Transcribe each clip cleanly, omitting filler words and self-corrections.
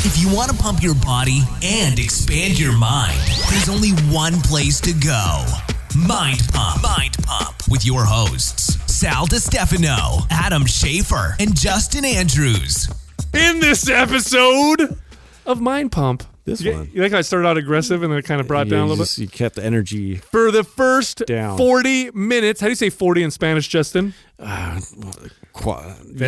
If you want to pump your body and expand your mind, there's only one place to go. Mind Pump. Mind Pump with your hosts, Sal DiStefano, Adam Schaefer, and Justin Andrews. In this episode of Mind Pump. You like how I started out aggressive and then it kind of brought down a little bit? You kept the energy For the first down. 40 minutes. How do you say 40 in Spanish, Justin? You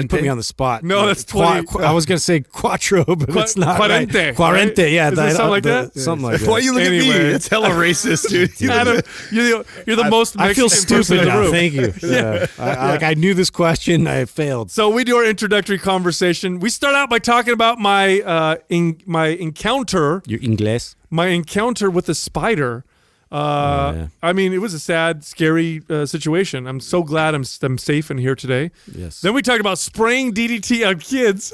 put me on the spot. No, that's 20. I was going to say cuatro, but it's not Quarente, right. Quarente, right? yeah. Is it something like that? Something like that. Why you look at me? It's hella racist, dude. Adam, you're the most I feel Mexican person stupid in the now. room. Thank you. Yeah. I knew this question. I failed. So we do our introductory conversation. We start out by talking about my encounter. Your Ingles? My encounter with the spider. I mean, it was a sad, scary situation. I'm so glad I'm safe and here today. Yes. Then we talked about spraying DDT on kids.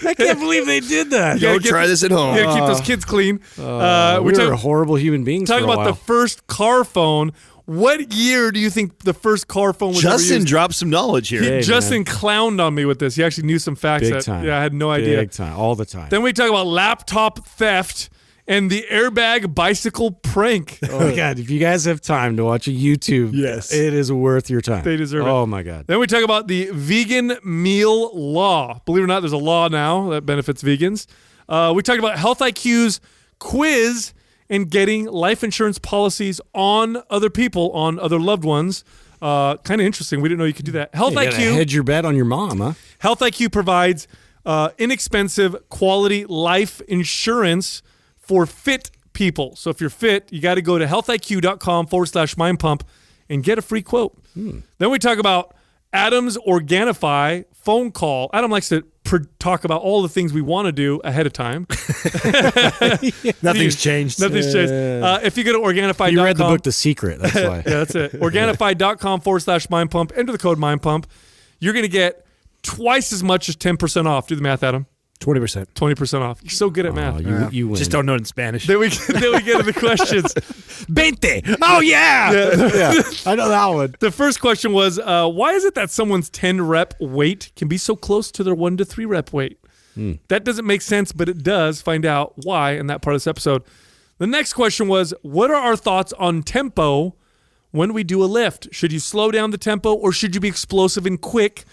I can't believe they did that. Don't try this at home. You gotta keep those kids clean. We were horrible human beings. Talk for a about while. the first car phone. What year do you think the first car phone was ever Justin used? dropped some knowledge here. Hey, Justin clowned on me with this. He actually knew some facts. Big time. Yeah, I had no idea. Big time. All the time. Then we talk about laptop theft and the airbag bicycle prank. Oh my God! If you guys have time to watch a YouTube, Yes. it is worth your time. They deserve it. Oh my God! Then we talk about the vegan meal law. Believe it or not, there's a law now that benefits vegans. We talked about Health IQ's quiz and getting life insurance policies on other people, on other loved ones. Kind of interesting. We didn't know you could do that. Health You gotta IQ. hedge your bet on your mom, huh? Health IQ provides inexpensive, quality life insurance for fit people. So if you're fit, you got to go to healthiq.com/mindpump and get a free quote. Then we talk about Adam's Organifi phone call. Adam likes to talk about all the things we want to do ahead of time. Nothing's changed. Nothing's changed. If you go to Organifi.com. You read the book The Secret. That's why. Yeah, that's it. Organifi.com/mindpump. Enter the code mindpump. You're going to get twice as much as 10% off. Do the math, Adam. 20%. 20% off. You're so good at math. You win. Just don't know it in Spanish. Then we get to the questions. 20. Oh yeah. Yeah. I know that one. The first question was, why is it that someone's 10 rep weight can be so close to their 1 to 3 rep weight? That doesn't make sense, but it does. Find out why in that part of this episode. The next question was, what are our thoughts on tempo when we do a lift? Should you slow down the tempo or should you be explosive and quick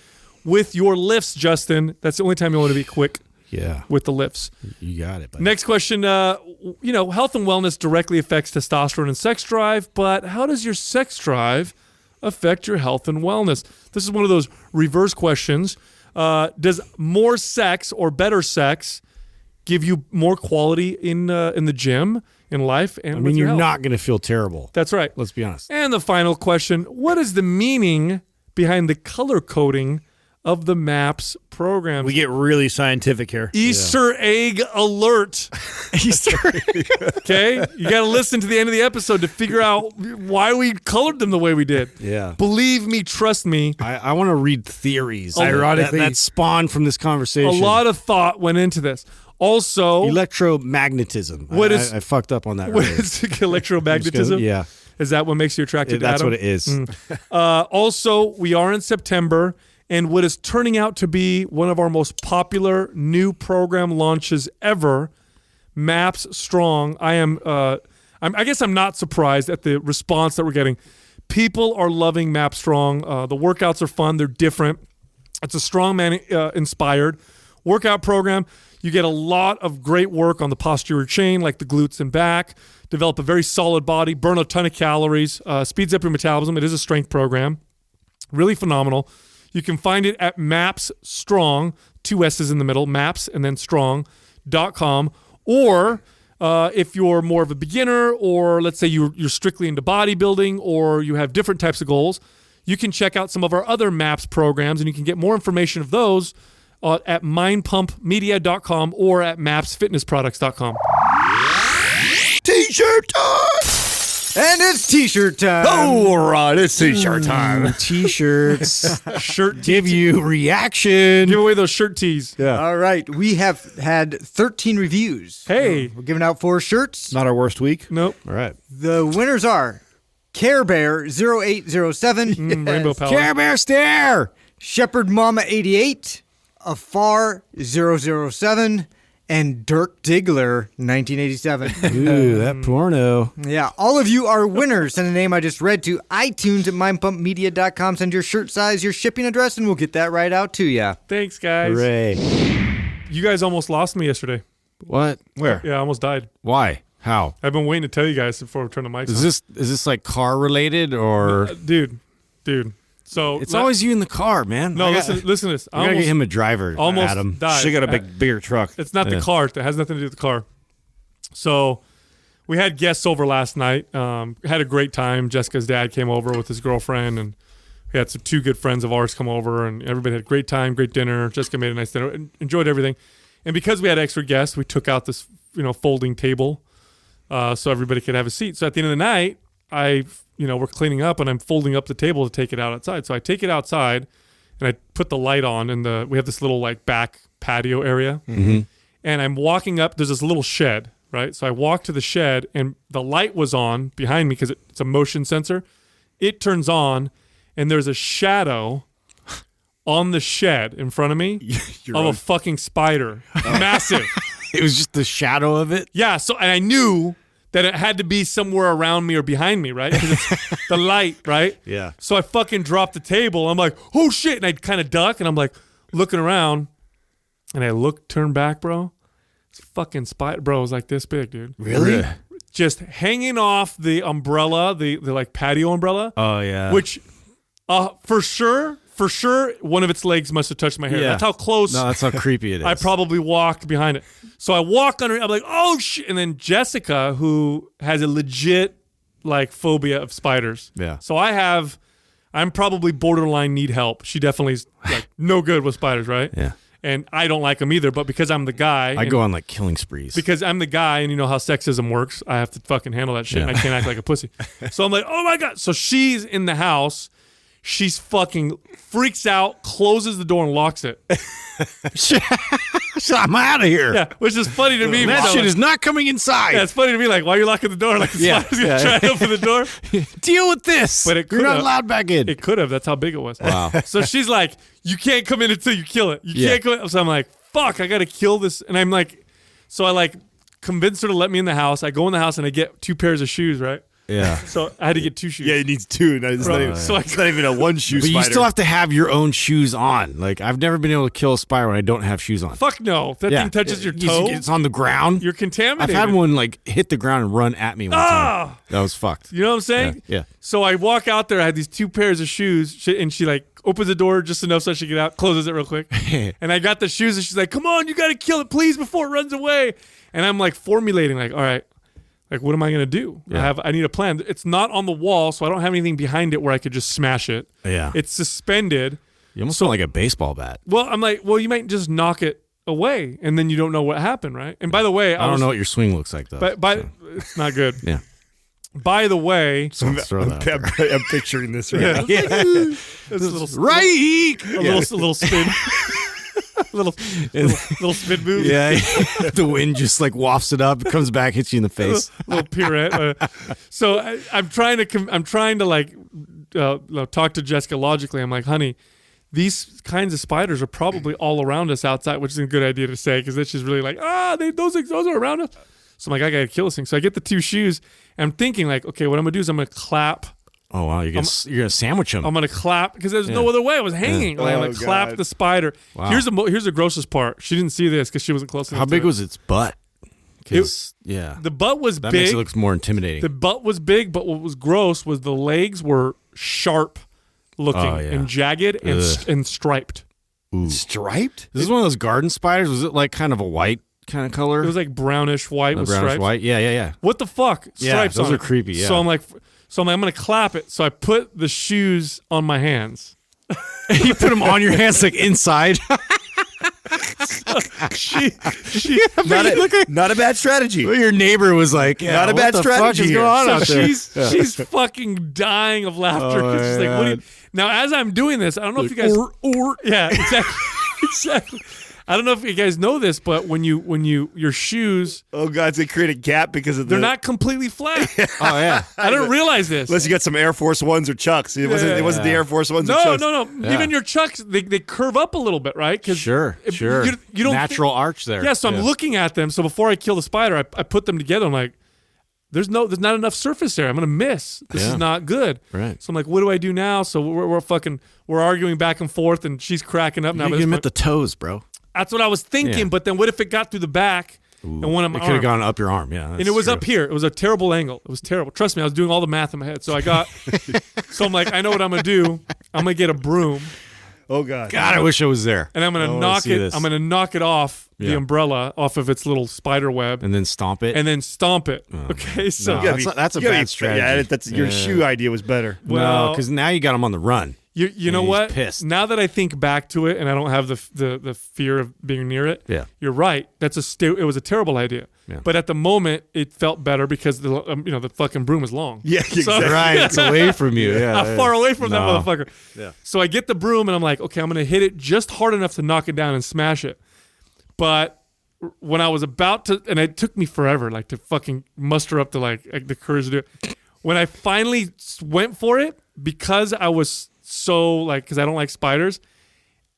with your lifts, Justin? That's the only time you want to be quick. Yeah. With the lifts. You got it. Buddy. Next question, health and wellness directly affects testosterone and sex drive, but how does your sex drive affect your health and wellness? This is one of those reverse questions. Does more sex or better sex give you more quality in the gym, in life, and with your you're health? not going to feel terrible. That's right. Let's be honest. And the final question, what is the meaning behind the color coding of the MAPS program? We get really scientific here. Easter egg alert. Easter. Okay? You got to listen to the end of the episode to figure out why we colored them the way we did. Yeah. Believe me, trust me. I want to read theories. Ironically, that spawned from this conversation. A lot of thought went into this. Also, Electromagnetism. What is- I fucked up on that. what earlier. is electromagnetism? Yeah. Is that what makes you attracted to That's Adam? what it is. Also, we are in September, and what is turning out to be one of our most popular new program launches ever, MAPS Strong. I guess I'm not surprised at the response that we're getting. People are loving MAPS Strong. The workouts are fun. They're different. It's a strongman inspired workout program. You get a lot of great work on the posterior chain, like the glutes and back. Develop a very solid body, burn a ton of calories, speeds up your metabolism. It is a strength program. Really phenomenal. You can find it at MAPS Strong, 2 S's in the middle, MAPS and then strong.com. Or if you're more of a beginner, or let's say you're strictly into bodybuilding, or you have different types of goals, you can check out some of our other MAPS programs, and you can get more information of those at mindpumpmedia.com or at mapsfitnessproducts.com. T-shirt time! And it's T-shirt time. Oh, all right, it's T-shirt time. T-shirts Shirt give you reaction. Give away those shirt tees. Yeah. All right, we have had 13 reviews. Hey. We're giving out 4 shirts. Not our worst week. Nope. All right. The winners are Care Bear 0807, Rainbow Power. Care Bear stare. Shepherd Mama 88, Afar 007, and Dirk Diggler 1987. Ooh, that porno. Yeah, all of you are winners. Send a name I just read to iTunes at mindpumpmedia.com. Send your shirt size, your shipping address, and we'll get that right out to you. Thanks, guys. Hooray. You guys almost lost me yesterday. What? Where? Yeah, I almost died. Why? How? I've been waiting to tell you guys before we turn the mics on. Is this like car related or? Dude. So It's always you in the car, man. No, listen to this. I gotta get him a driver. Almost Adam. died. She got a bigger truck. It's not the car. It has nothing to do with the car. So we had guests over last night. Had a great time. Jessica's dad came over with his girlfriend, and we had two good friends of ours come over, and everybody had a great time, great dinner. Jessica made a nice dinner, and enjoyed everything. And because we had extra guests, we took out this folding table so everybody could have a seat. So at the end of the night, we're cleaning up, and I'm folding up the table to take it out outside. So I take it outside, and I put the light on, and we have this little back patio area, and I'm walking up. There's this little shed, right? So I walk to the shed, and the light was on behind me because it's a motion sensor. It turns on, and there's a shadow on the shed in front of me of a fucking spider, massive. It was just the shadow of it. Yeah. So, and I knew that it had to be somewhere around me or behind me, right? Because it's the light, right? Yeah. So I fucking dropped the table. I'm like, oh shit. And I kind of duck, and I'm like looking around, and I turn back, bro. It's fucking spider, bro. It was like this big, dude. Really? Just hanging off the umbrella, the patio umbrella. Oh yeah. Which, for sure, one of its legs must have touched my hair. Yeah. That's how close. No, that's how creepy it is. I probably walked behind it. So I walk under. I'm like, oh shit! And then Jessica, who has a legit phobia of spiders. Yeah. So I'm probably borderline need help. She definitely is no good with spiders, right? Yeah. And I don't like them either. But because I'm the guy, I go on killing sprees. because I'm the guy, and you know how sexism works, I have to fucking handle that shit. Yeah. And I can't act like a pussy. So I'm like, oh my god! So she's in the house. She's fucking freaks out, closes the door, and locks it. I'm out of here. Yeah, which is funny to me. That because shit is not coming inside. Yeah, it's funny to me. Why are you locking the door? The spider's gonna try to open the door. Deal with this. But it You're not could've. allowed back in. It could have. That's how big it was. Wow. So she's like, you can't come in until you kill it. You can't come in. So I'm like, fuck, I gotta kill this. And I'm like, so I convinced her to let me in the house. I go in the house and I get 2 pairs of shoes, right? Yeah. So I had to get 2 shoes. Yeah, it needs two. No, it's, Bro, not even, so it's not even a one shoe But spider. you still have to have your own shoes on. I've never been able to kill a spider when I don't have shoes on. Fuck no. If that thing touches your toe, It's on the ground. you're I've contaminated. had one hit the ground and run at me one time. That was fucked. You know what I'm saying? Yeah. So I walk out there. I had these 2 pairs of shoes, and she opens the door just enough so she can get out, closes it real quick. And I got the shoes, and she's like, "Come on, you got to kill it, please, before it runs away." And I'm formulating, all right, what am I gonna do? Yeah. I need a plan. It's not on the wall, so I don't have anything behind it where I could just smash it. Yeah. It's suspended. You almost sound like a baseball bat. Well, I'm like, well, you might just knock it away, and then you don't know what happened, right? And by the way, I don't know what your swing looks like, though. it's not good. Yeah. By the way, Let's throw that out there. I'm picturing this right now. it's a little Right. little spin, little spin move. Yeah. The wind just wafts it up, it comes back, hits you in the face. little pirouette. So I'm trying to talk to Jessica logically. I'm like, honey, these kinds of spiders are probably all around us outside, which is a good idea to say because then she's really like, those are around us. So I'm like, I gotta kill this thing. So I get the 2 shoes, and I'm thinking okay, what I'm gonna do is I'm gonna clap. Oh wow, you're gonna sandwich them. I'm gonna clap because there's no other way. I was hanging. I'm gonna clap the spider. Wow. Here's the grossest part. She didn't see this because she wasn't close enough. How big to was its butt? Yeah, the butt was that big. makes it look more intimidating. The butt was big, but what was gross was the legs were sharp looking and jagged and striped. Ooh. Striped? This is one of those garden spiders. Was it kind of a white kind of color? It was brownish white with brownish stripes. white. Yeah. What the fuck? Yeah, Stripes those on are it. creepy, yeah. So I'm like, I'm gonna clap it. So I put the shoes on my hands. You put them on your hands inside. she Not a bad strategy. Well, your neighbor was like, yeah, Not a what bad the fuck strategy is here. going on So out there? she's fucking dying of laughter. 'Cause she's like, what do you... Now, as I'm doing this, I don't know if you guys... Yeah, exactly. Exactly. I don't know if you guys know this, but when your shoes, Oh God, they create a gap because of they're not completely flat. Oh yeah. I didn't realize this. Unless you got some Air Force Ones or Chucks. It wasn't the Air Force Ones or Chucks. No. Yeah. Even your Chucks, they curve up a little bit, right? 'Cause Sure. You don't natural arch there. Yeah, so I'm looking at them. So before I kill the spider, I put them together. I'm like, there's not enough surface there. I'm gonna miss. This is not good. Right. So I'm like, what do I do now? So we're arguing back and forth, and she's cracking up now. You But get him at the toes, bro. that's what I was thinking. Yeah. But then what if it got through the back and one of my It could have arm? gone up your arm. Yeah. And it was up here. It was a terrible angle. It was terrible. Trust me, I was doing all the math in my head. So I'm like, I know what I'm gonna do. I'm gonna get a broom. Oh God. God, I wish I was there. And I'm gonna wanna knock see it. this. I'm gonna knock it off the Yeah. umbrella, off of its little spider web, And then stomp it. and then stomp it. Okay, so No. You gotta That's a you gotta bad strategy. Yeah, that's your shoe idea was better. well, no, because now you got him on the run. you know he's what? pissed. Now that I think back to it, and I don't have the fear of being near it. Yeah. You're right. It was a terrible idea. Yeah. But at the moment, it felt better because the fucking broom is long. Yeah, So- exactly. Right. It's away from you. Yeah. I'm far away from that No. motherfucker. Yeah. So I get the broom and I'm like, okay, I'm gonna hit it just hard enough to knock it down and smash it. But when I was about to, and it took me forever, like to fucking muster up the courage to do it. When I finally went for it, because I was so because I don't like spiders,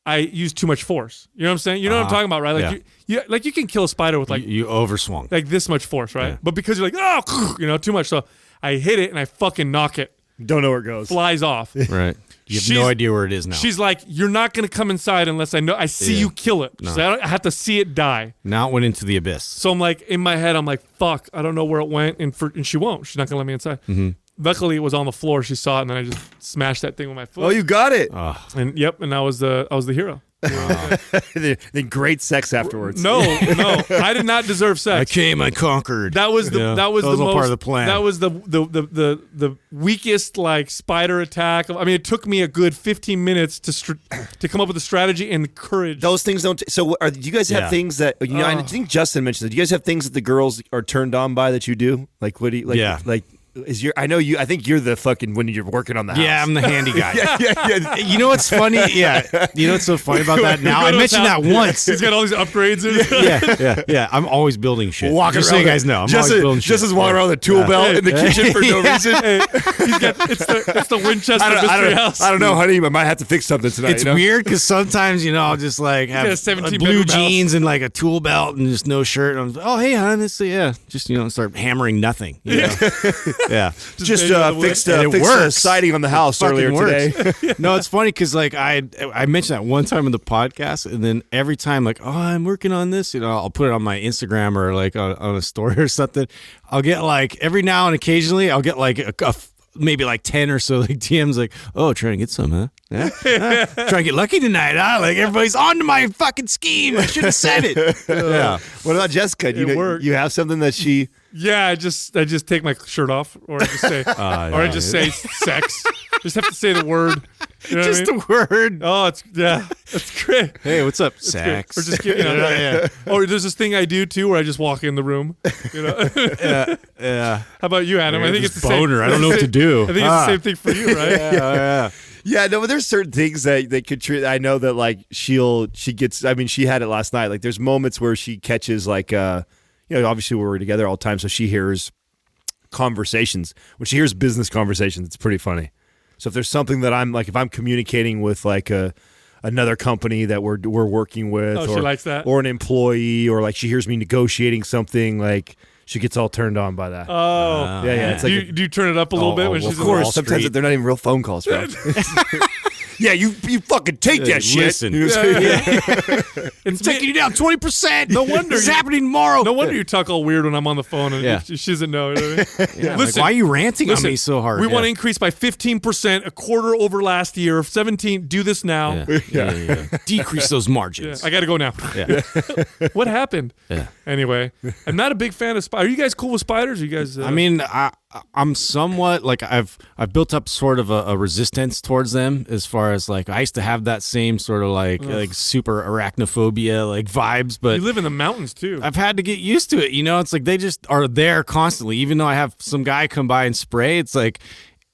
I used too much force. You know what I'm saying? You know what I'm talking about, right? Like you can kill a spider with You overswung. like this much force, right? Yeah. But because you're like, oh, too much. So I hit it and I fucking knock it. Don't know where it goes. Flies off. Right. You have She's- no idea where it is now. She's like, you're not going to come inside unless I see Yeah. you kill it. No. So I have to see it die. Now it went into the abyss. So I'm like, in my head, I'm like, fuck, I don't know where it went. And she won't. She's not going to let me inside. Mm-hmm. Luckily, it was on the floor. She saw it, and then I just smashed that thing with my foot. Oh, you got it. And I was the hero. Then great sex afterwards. No, I did not deserve I sex. came, I conquered. That was the Yeah. that was That the all most part of the plan. That was the weakest spider attack. I mean, it took me a good 15 minutes to come up with a strategy and courage. Those things don't. Do you guys have Yeah. things that I think Justin mentioned that? Do you guys have things that the girls are turned on by that you do? Like what do you like? Yeah. Like is your? I know you. I think you're the fucking when you're working on the house. Yeah, I'm the handy guy. yeah. You know what's funny? Yeah. You know what's so funny about that? Now I Go to his mentioned that house. once. He's got all these upgrades. Yeah. I'm always building shit. Walking Just so around you guys know, I'm always building shit. Just as walking around with a tool belt in the kitchen for no reason. He's got it's the Winchester Mystery House. I don't know, honey. I might have to fix something tonight. It's weird because sometimes, I'll just got a have 17 blue bedroom house. jeans and a tool belt and just no shirt. And I'm hey, hon, just start hammering nothing. Yeah. Just fixed And it the works. siding on the house Fucking earlier works. today. No, it's funny because I mentioned that one time in the podcast, and then every time I'm working on this, I'll put it on my Instagram or on a story or something. I'll get every now and occasionally I'll get maybe 10 or so DMs oh, trying to get some, huh? Yeah? Trying to get lucky tonight, huh? Everybody's on to my fucking scheme. I should have said it. Yeah. What about Jessica? You have something that she? Yeah, I just take my shirt off, or I just say sex. Just have to say the word. You know Just what I mean? a word. Oh, it's great. Hey, what's up? It's Sex. great. Or just Or there's this thing I do too, where I just walk in the room. Yeah. How about you, Adam? I think it's the same. boner. I don't know what to do. I think it's the same thing for you, right? Yeah. Yeah, no, but there's certain things that they could treat. I know that she gets. I mean, she had it last night. There's moments where she catches obviously we're together all the time, so she hears conversations. When she hears business conversations, it's pretty funny. So if there's something that I'm if I'm communicating with another company that we're working with, Oh, she likes that? or an employee, or she hears me negotiating something, she gets all turned on by that. Oh, yeah. It's do you turn it up a little bit when well, she's of in course, Wall sometimes Street. they're not even real phone calls, bro. Yeah, you fucking take that shit. Listen. You know what I'm saying? It's Taking you down 20%. No wonder It's you- happening tomorrow. No wonder you talk all weird when I'm on the phone and Yeah. she doesn't know. You know what I mean? Yeah, Listen, why are you ranting listen, on me so hard? We want to increase by 15%, a quarter over last year. 17. Do this now. Yeah. Decrease those Yeah, margins. I got to go now. Yeah. What happened? Yeah. Anyway, I'm not a big fan of spiders. Are you guys cool with spiders? Are you guys? I mean, I'm somewhat I've built up sort of a resistance towards them as far as I used to have that same sort of like super arachnophobia vibes, but you live in the mountains too. I've had to get used to it. It's they just are there constantly. Even though I have some guy come by and spray, it's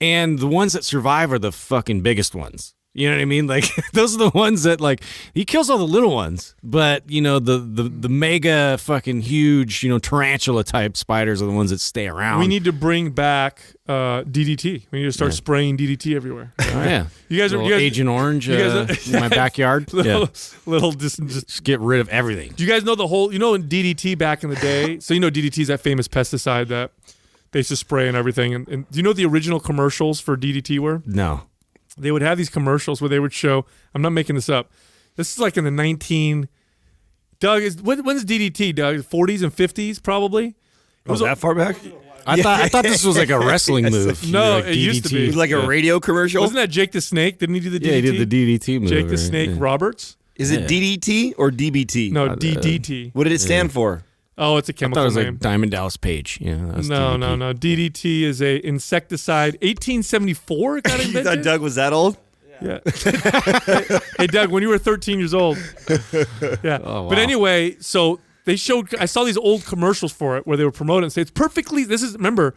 and the ones that survive are the fucking biggest ones. You know what I mean? Like those are the ones that like he kills all the little ones, but the mega fucking huge tarantula type spiders are the ones that stay around. We need to bring back DDT. We need to start spraying DDT everywhere. Oh yeah, you guys, Agent Orange in my backyard. little just get rid of everything. Do you guys know the whole? In DDT back in the day. So DDT is that famous pesticide that they used to spray and everything. And do you know what the original commercials for DDT were? No. They would have these commercials where they would show. I'm not making this up. This is like in the Doug, when's DDT? Doug, 40s and 50s probably. It was that far back? I thought this was like a wrestling move. No, like it used to be. It was like a radio commercial? Wasn't that Jake the Snake? Didn't he do the DDT? Yeah, he did the DDT move. Jake the Snake yeah. Roberts? Is it DDT or DBT? No, DDT. What did it stand for? Oh, it's a I chemical thought it was name. like Diamond Dallas Page. Yeah, that was No. DDT. DDT is a insecticide. 1874 it got You invented. thought Doug was that old? Yeah. Hey, Doug, when you were 13 years old. Yeah. Oh, wow. But anyway, so they showed. I saw these old commercials for it where they were promoting and say it's perfectly. Remember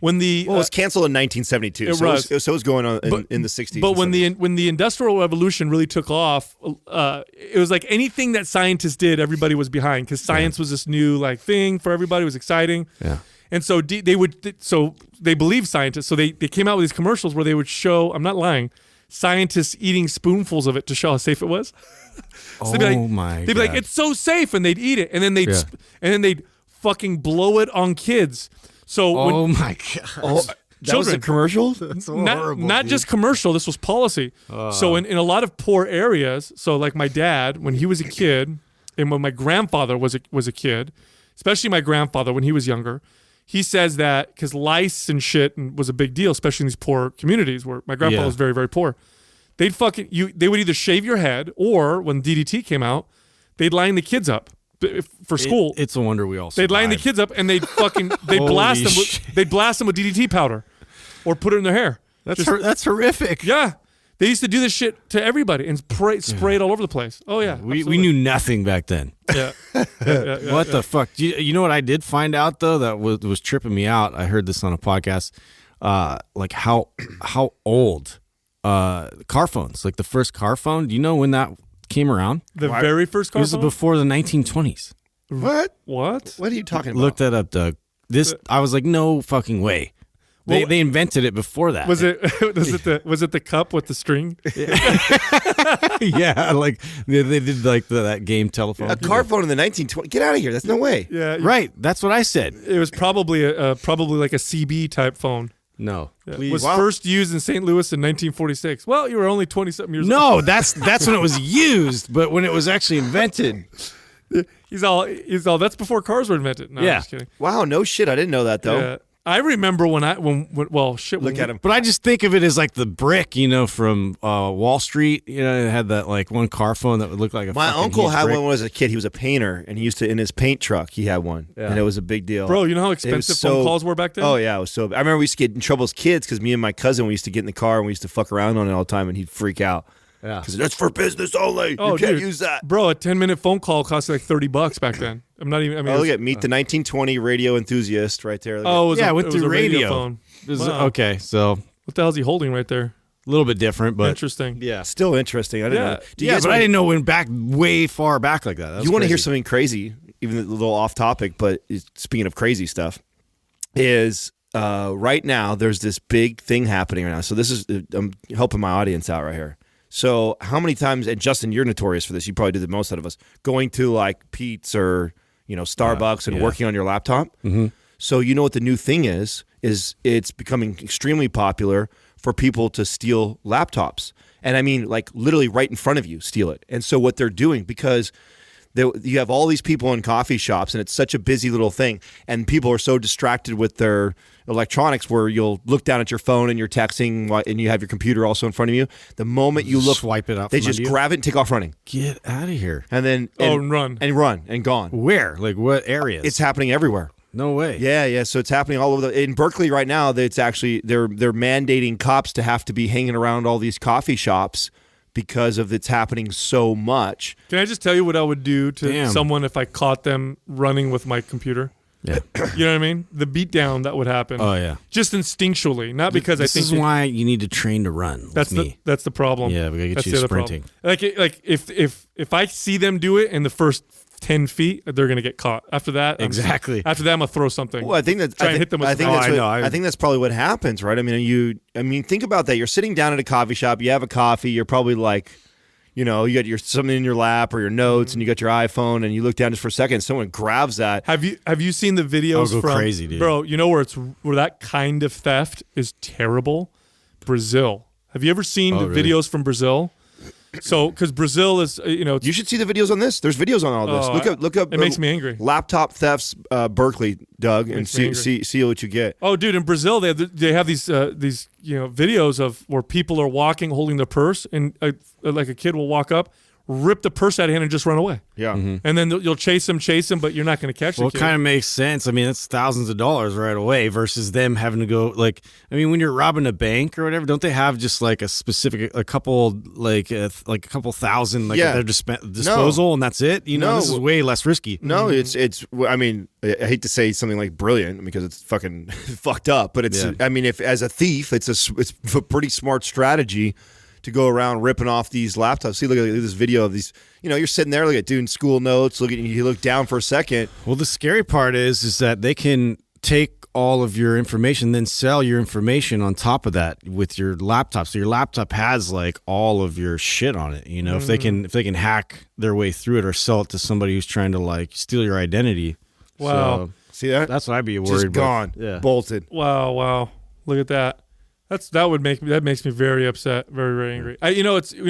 when the Well, it was canceled in 1972. It was. So it was going on in the 60s. But and when the Industrial Revolution really took off, it was like anything that scientists did, everybody was behind because science was this new like thing for everybody. It was exciting. Yeah. And so they believed scientists. So they came out with these commercials where they would show. I'm not lying. Scientists eating spoonfuls of it to show how safe it was. So they'd be like, it's so safe, and they'd eat it, and then they'd fucking blow it on kids. So my god! Oh, that was a commercial? That's horrible, not dude. just commercial. This was policy. So in a lot of poor areas, so like my dad when he was a kid, and when my grandfather was a kid, especially my grandfather when he was younger. He says that because lice and shit was a big deal, especially in these poor communities where my grandfather was very, very poor. They would either shave your head or when DDT came out, they'd line the kids up for school. It's a wonder we all They'd line the kids up and they'd blast them with DDT powder or put it in their hair. That's horrific. Yeah. They used to do this shit to everybody and spray it all over the place. Oh yeah, we knew nothing back then. Yeah. What the fuck? You know what I did find out though that was tripping me out? I heard this on a podcast. Like how old car phones, like the first car phone. Do you know when that came around? The very first car It was phone? before the 1920s. What? What? What are you talking about? Look that up, Doug. I was like, no fucking way. They invented it before that. Was it the cup with the string? Yeah, like they did like that game telephone. A car phone in the 1920s? Get out of here. That's no way. Yeah, Right. That's what I said. It was probably probably like a CB type phone. No. It was first used in St. Louis in 1946. Well, you were only 20-something years old. No, that's when it was used, but when it was actually invented. He's all. That's before cars were invented. No, Yeah. I'm just kidding. Wow, no shit. I didn't know that, though. Yeah. I remember when shit. Look at him. But I just think of it as like the brick, from Wall Street. It had that like one car phone that would look like a. My fucking uncle huge had brick. one when I was a kid. He was a painter, and he used to, in his paint truck, he had one. Yeah. And it was a big deal. Bro, you know how It was expensive phone calls were back then? Oh, yeah. It was so. I remember we used to get in trouble as kids because me and my cousin, we used to get in the car and we used to fuck around on it all the time, and he'd freak out. Yeah. Because that's for business only. Oh, you can't dude. use that. Bro, a 10-minute phone call cost like $30 back then. I'm not even. I mean, Oh, look at Meet the 1920 radio enthusiast right there. Look at- it was Yeah, a, with it was the a radio radio. phone. It was- Wow. Okay, so What the hell is he holding right there? a little bit different, but Interesting. yeah. Still interesting. I didn't Yeah. know. Do you guys But I wanna- didn't know when back way far back like that. That was You want to hear crazy. something crazy, even a little off topic, but speaking of crazy stuff, is right now there's this big thing happening right now. So this is, I'm helping my audience out right here. So how many times, and Justin, you're notorious for this, you probably do the most out of us, going to like Pete's or Starbucks and working on your laptop. Mm-hmm. So you know what the new thing is it's becoming extremely popular for people to steal laptops. And I mean, like literally right in front of you, steal it. And so what they're doing, because you have all these people in coffee shops and it's such a busy little thing, and people are so distracted with their electronics where you'll look down at your phone and you're texting and you have your computer also in front of you. The moment you look, Swipe it up they from just under you? grab it and take off running. Get out of here. And then And run. and gone. Where? Like what areas? It's happening everywhere. no way. Yeah. So it's happening all over in Berkeley right now. It's actually they're mandating cops to have to be hanging around all these coffee shops because of it's happening so much. Can I just tell you what I would do to Damn. someone if I caught them running with my computer? Yeah. You know what I mean? The beatdown that would happen. Oh yeah. Just instinctually, not because This I think is why you need to train to run. that's the problem. Yeah, we gotta get That's you the other sprinting. problem. Like if I see them do it in the first 10 feet, they're gonna get caught. After that, Exactly. after that, I'm gonna throw something. Well, I think that's Try and hit them with I think something. that's I what, know. I think that's probably what happens, right? I mean, think about that. You're sitting down at a coffee shop. You have a coffee. You're probably like, you got something in your lap or your notes, and you got your iPhone, and you look down just for a second. Someone grabs that. Have you seen the videos I'll go from crazy, dude. bro? You know where that kind of theft is terrible? Brazil. Have you ever seen the really? videos from Brazil? So, because Brazil is, You should see the videos on this. There's videos on all this. Oh, look up. it makes me angry. Laptop thefts, Berkeley, Doug, and Makes me angry. see what you get. Oh, dude! In Brazil, they have these videos of where people are walking holding their purse, and like a kid will walk up, rip the purse out of hand, and just run away. Yeah. And then you'll chase them, but you're not going to catch Well, the it kid. kind of makes sense. I mean, it's thousands of dollars right away versus them having to go when you're robbing a bank or whatever, don't they have just like a couple thousand at their disposal and that's it? No. This is way less risky. No, it's. I mean, I hate to say something like brilliant because it's fucking fucked up, but it's. Yeah. I mean, if as a thief, it's a pretty smart strategy to go around ripping off these laptops. See, look at this video of these. You're sitting there, doing school notes. You look down for a second. Well, the scary part is that they can take all of your information, then sell your information on top of that with your laptop. So your laptop has like all of your shit on it. If they can hack their way through it or sell it to somebody who's trying to like steal your identity. Wow. So See that? that's what I'd be worried Just about. gone. Yeah. Bolted. Wow. Look at that. That makes me very upset, very, very angry.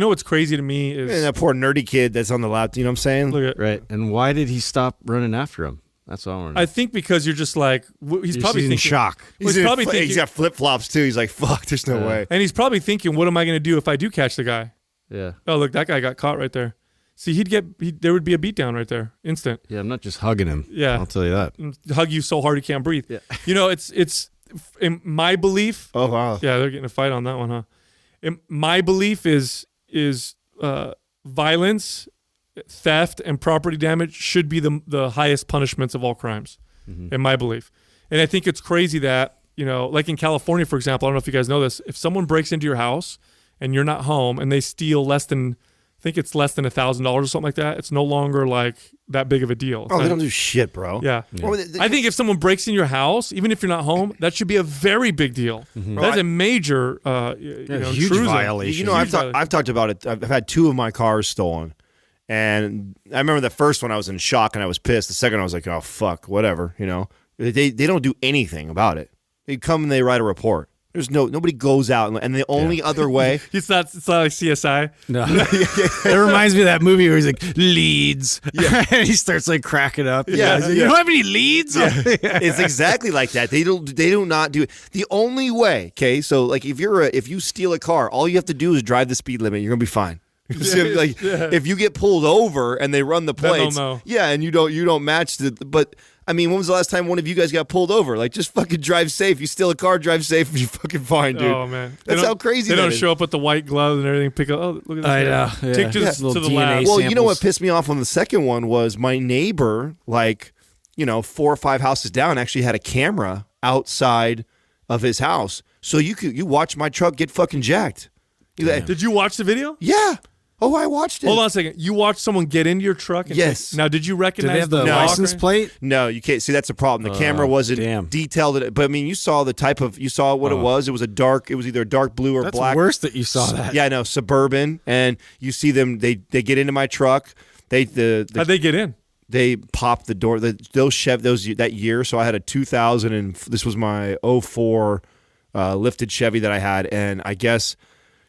What's crazy to me is And that poor nerdy kid that's on the laptop. You know what I'm saying? look at. Right. And why did he stop running after him? That's all I want to know. I think because you're just like he's probably in thinking shock. He's probably thinking, he's got flip flops too. He's like, fuck. There's no way. and he's probably thinking, what am I going to do if I do catch the guy? Yeah. Oh, look, that guy got caught right there. See, there would be a beatdown right there, instant. Yeah, I'm not just hugging him. Yeah. I'll tell you that. Hug you so hard you can't breathe. Yeah. It's in my belief. Oh wow. Yeah, they're getting a fight on that one, huh? My belief is violence, theft, and property damage should be the highest punishments of all crimes, in my belief. And I think it's crazy that, like in California, for example, I don't know if you guys know this, if someone breaks into your house and you're not home and they steal less than $1,000 or something like that, it's no longer like that big of a deal. Oh, they don't do shit, bro. Yeah. Well, I think if someone breaks in your house, even if you're not home, that should be a very big deal. That's a major huge intrusion. violation. I've talked about it. I've had 2 of my cars stolen. And I remember the first one I was in shock and I was pissed. The second I was like, oh, fuck, whatever, They don't do anything about it. They come and they write a report. There's nobody goes out and the only other way. It's not like CSI. No. It reminds me of that movie where he's like, leads. Yeah. And he starts like cracking up. Yeah. Like, you don't have any leads? Yeah. It's exactly like that. They do not do it. The only way, okay, so like if you steal a car, all you have to do is drive the speed limit. You're gonna be fine. If you get pulled over and they run the plates, know. yeah, and you don't match but I mean, when was the last time one of you guys got pulled over? Like, just fucking drive safe. You steal a car, drive safe, and you're fucking fine, dude. Oh man, That's how crazy they that don't is. show up with the white gloves and everything. Pick up. Oh, look at this. I guy. know, yeah. Take to Yeah. the Little lab. DNA Well, you know what samples. pissed me off on the second one was my neighbor, 4 or 5 houses down, actually had a camera outside of his house, so you watch my truck get fucking jacked. Did you watch the video? Yeah. Oh, I watched it. Hold on a second. You watched someone get into your truck? And Yes. Now, did you Did recognize they have the lock license or- plate? No, you can't. See, that's the problem. The camera wasn't damn. detailed, but I mean, you saw what it was. It was either a dark blue or That's black. worse that you saw that. Yeah, no, Suburban, and you see them. They get into my truck. How'd they get in? They popped the door. That year. So I had a 2000, and this was my 04 lifted Chevy that I had, and I guess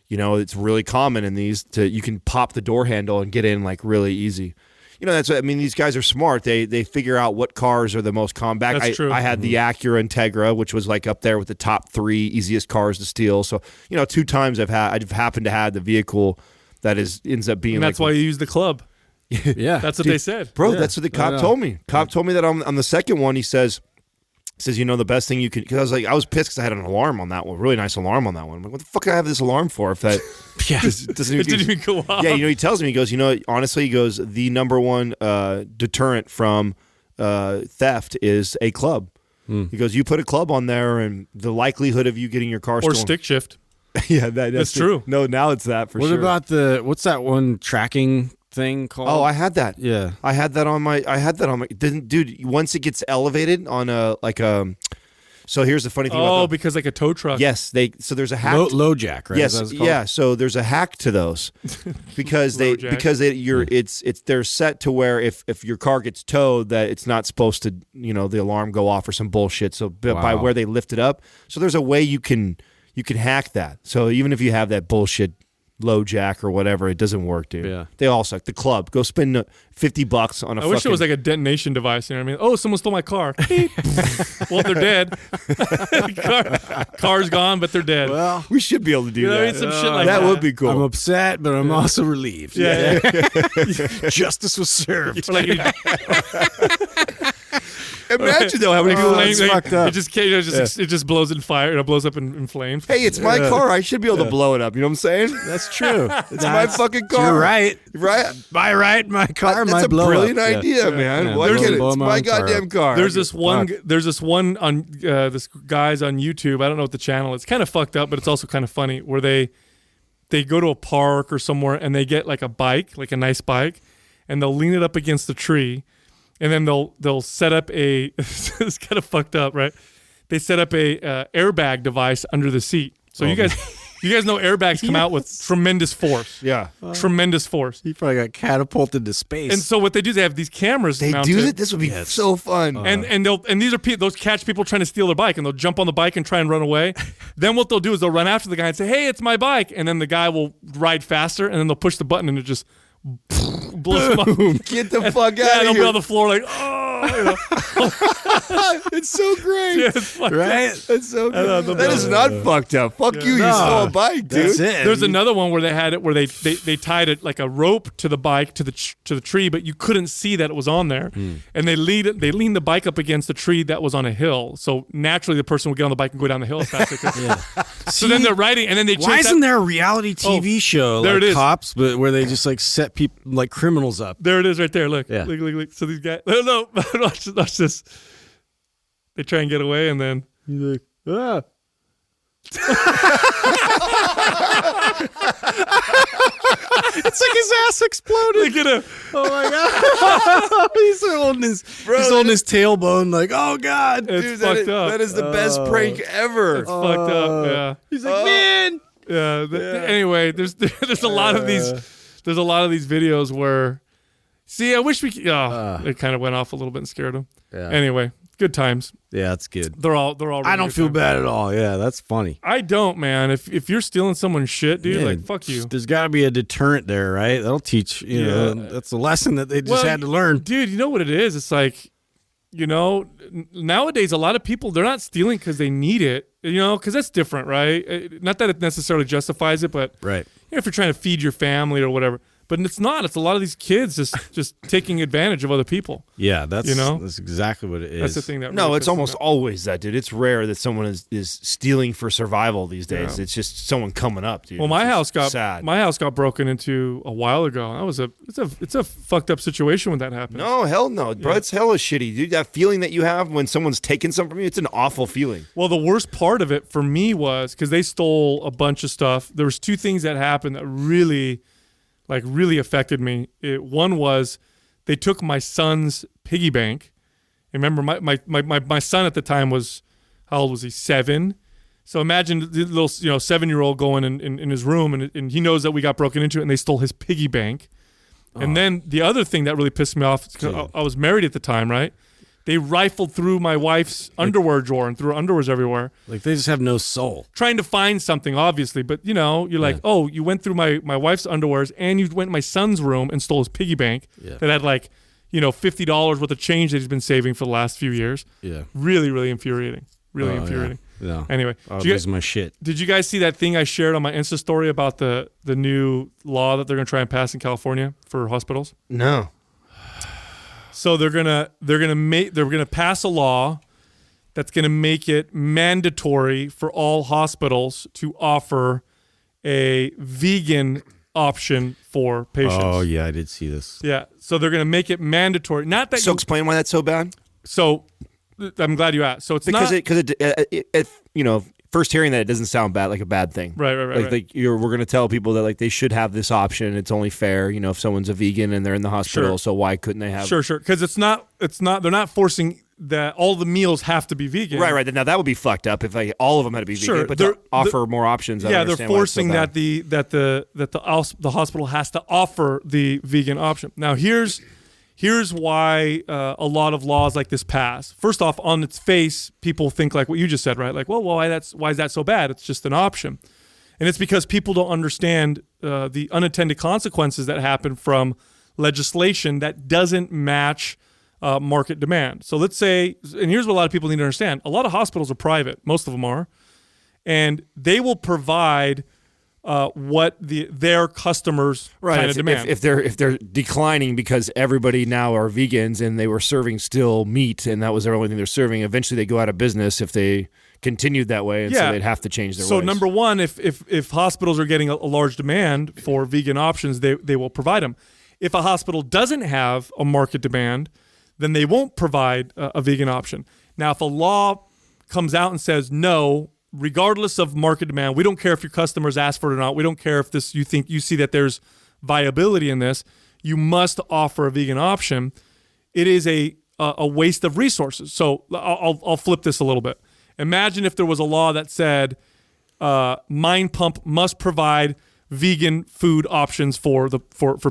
it's really common in these you can pop the door handle and get in like really easy. That's what I mean. These guys are smart. They figure out what cars are the most common. That's true. I had the Acura Integra, which was like up there with the top 3 easiest cars to steal. So 2 times I've happened to have the vehicle that ends up being. And that's why you use the club. Yeah. That's what they said. Bro, Yeah. that's what the cop told me. Cop told me that on the second one, he says, the best thing you can, because I was pissed because I had an alarm on that one, really nice alarm on that one. I'm like, what the fuck do I have this alarm for if that doesn't It didn't even go off. Yeah, he tells me, he goes, honestly, he goes, the number one deterrent from theft is a club. He goes, you put a club on there, and the likelihood of you getting your car Or stolen. stick shift. Yeah, That's true. No, now it's that for What sure. about what's that one tracking thing called? Oh, I had that. Yeah. I had that on my. Dude, once it gets elevated on So here's the funny thing. about Because like a tow truck. Yes, so there's a hack. Low jack, right? Yes, Is that what it's called? yeah. So there's a hack to those because they're set to where if your car gets towed, that it's not supposed to, the alarm go off or some bullshit. So by where they lift it up, so there's a way you can hack that. So even if you have that bullshit low jack or whatever, it doesn't work, dude. Yeah. They all suck. The club, go spend $50 on a. I wish it was like a detonation device. You know what I mean? Oh, someone stole my car. Beep. Well, they're dead. Car's gone, but they're dead. Well, we should be able to do You know what I that. mean? Some shit like that would be cool. I'm upset, but I'm also relieved. Yeah. Justice was served. Or like Imagine though how many people flames, that's fucked up. it just blows in fire. It blows up in flames. Hey, it's my car. I should be able to blow it up. You know what I'm saying? That's true. It's my fucking car. You're right. Right? My right, my car, That's my a blow brilliant up. idea, man. Yeah. Why There's can't a- it's my goddamn car. There's this one on this guy's on YouTube. I don't know what the channel is. It's kind of fucked up, but it's also kind of funny where they go to a park or somewhere and they get like a bike, like a nice bike, and they'll lean it up against the tree, and then they'll set up a it's kind of fucked up, right? They set up a airbag device under the seat. So you guys know airbags come out with tremendous force. Yeah. Tremendous force. He probably got catapulted to space. And so what they do is they have these cameras They mounted. do that? This would be so fun. And these are those catch people trying to steal their bike, and they'll jump on the bike and try and run away. Then what they'll do is they'll run after the guy and say, "Hey, it's my bike," and then the guy will ride faster, and then they'll push the button and it just blows them up. Get the fuck Yeah, out they'll of be here. on the floor like, oh. You know. It's so great. Yeah, it's fucked up. right? That's so know, good. That is not fucked up. Fuck you. You No. stole a bike, dude. That's it. There's another one where they had it where they tied it like a rope to the bike to the tree, but you couldn't see that it was on there, and they leaned the bike up against the tree that was on a hill. So naturally, the person would get on the bike and go down the hill as fast as they could. So then they're riding, and then they Why chase isn't there a reality TV show there like it is. Cops, but where they just like set people like criminals up? There it is, right there. Look, Yeah. look. So these guys, no, watch this. They try and get away, and then He's like, ah. It's like his ass exploded. they get a. Oh my god! He's holding his tailbone like, oh god. It's Dude, fucked up. that is the best prank ever. It's fucked up. Yeah. He's like, man. Anyway, there's a lot of these. There's a lot of these videos where. See, I wish we could. It kind of went off a little bit and scared him. Yeah. Anyway, good times. Yeah, that's good. They're all. I don't good feel times. bad at all. Yeah, that's funny. I don't, man. If you're stealing someone's shit, dude, Yeah, like fuck you. There's got to be a deterrent there, right? That'll teach. You know, that's a lesson that they just had to learn. Dude, you know what it is? It's like, nowadays a lot of people, they're not stealing because they need it, because that's different, right? Not that it necessarily justifies it, but Right. if you're trying to feed your family or whatever. But it's not. It's a lot of these kids just taking advantage of other people. Yeah, that's You know? that's exactly what it is. That's the thing that No, really it's pisses me almost off. always that, dude. It's rare that someone is stealing for survival these days. Yeah. It's just someone coming up, dude. Well, my It's house sad. got broken into a while ago. That was it's a fucked up situation when that happened. No, hell no, bro. It's hella shitty, dude. That feeling that you have when someone's taking something from you, it's an awful feeling. Well, the worst part of it for me was because they stole a bunch of stuff. There was two things that happened that really affected me. One was they took my son's piggy bank. Remember, my son at the time was, how old was he? 7. So imagine the little 7-year-old going in his room and he knows that we got broken into and they stole his piggy bank. And then the other thing that really pissed me off, 'cause I was married at the time, right? They rifled through my wife's underwear drawer and threw underwears everywhere, Like they just have no soul. trying to find something, obviously. But, you're like, oh, you went through my wife's underwears and you went in my son's room and stole his piggy bank that had like, $50 worth of change that he's been saving for the last few years. Yeah. Really, really infuriating. Really infuriating. Yeah. Anyway, I'll did you, lose my shit. did you guys see that thing I shared on my Insta story about the new law that they're going to try and pass in California for hospitals? No. So they're gonna pass a law that's gonna make it mandatory for all hospitals to offer a vegan option for patients. Oh yeah, I did see this. Yeah, so they're going to make it mandatory. Not that. So explain why that's so bad. So I'm glad you asked. So it's Because not first hearing that, it doesn't sound bad, like a bad thing. Right. We're going to tell people that like they should have this option. It's only fair, if someone's a vegan and they're in the hospital. Sure. So why couldn't they have? Sure. Because it's not. They're not forcing that all the meals have to be vegan. Right. Now that would be fucked up if all of them had to be vegan. Sure, But to offer more options. I Yeah, don't they're understand why it's so forcing bad. that the hospital has to offer the vegan option. Now here's why a lot of laws like this pass. First off, on its face, people think like what you just said, right? Like, well, why is that so bad? It's just an option, and it's because people don't understand the unintended consequences that happen from legislation that doesn't match market demand. So let's say, and here's what a lot of people need to understand: a lot of hospitals are private, most of them are, and they will provide what their customers kind of demand. If they're declining because everybody now are vegans and they were serving still meat and that was their only thing they're serving, eventually they go out of business if they continued that way, and so they'd have to change their ways. So number one, if hospitals are getting a large demand for vegan options, they will provide them. If a hospital doesn't have a market demand, then they won't provide a vegan option. Now, if a law comes out and says no, regardless of market demand, we don't care if your customers ask for it or not. We don't care if you see that there's viability in this. You must offer a vegan option. It is a waste of resources. So I'll flip this a little bit. Imagine if there was a law that said Mind Pump must provide vegan food options for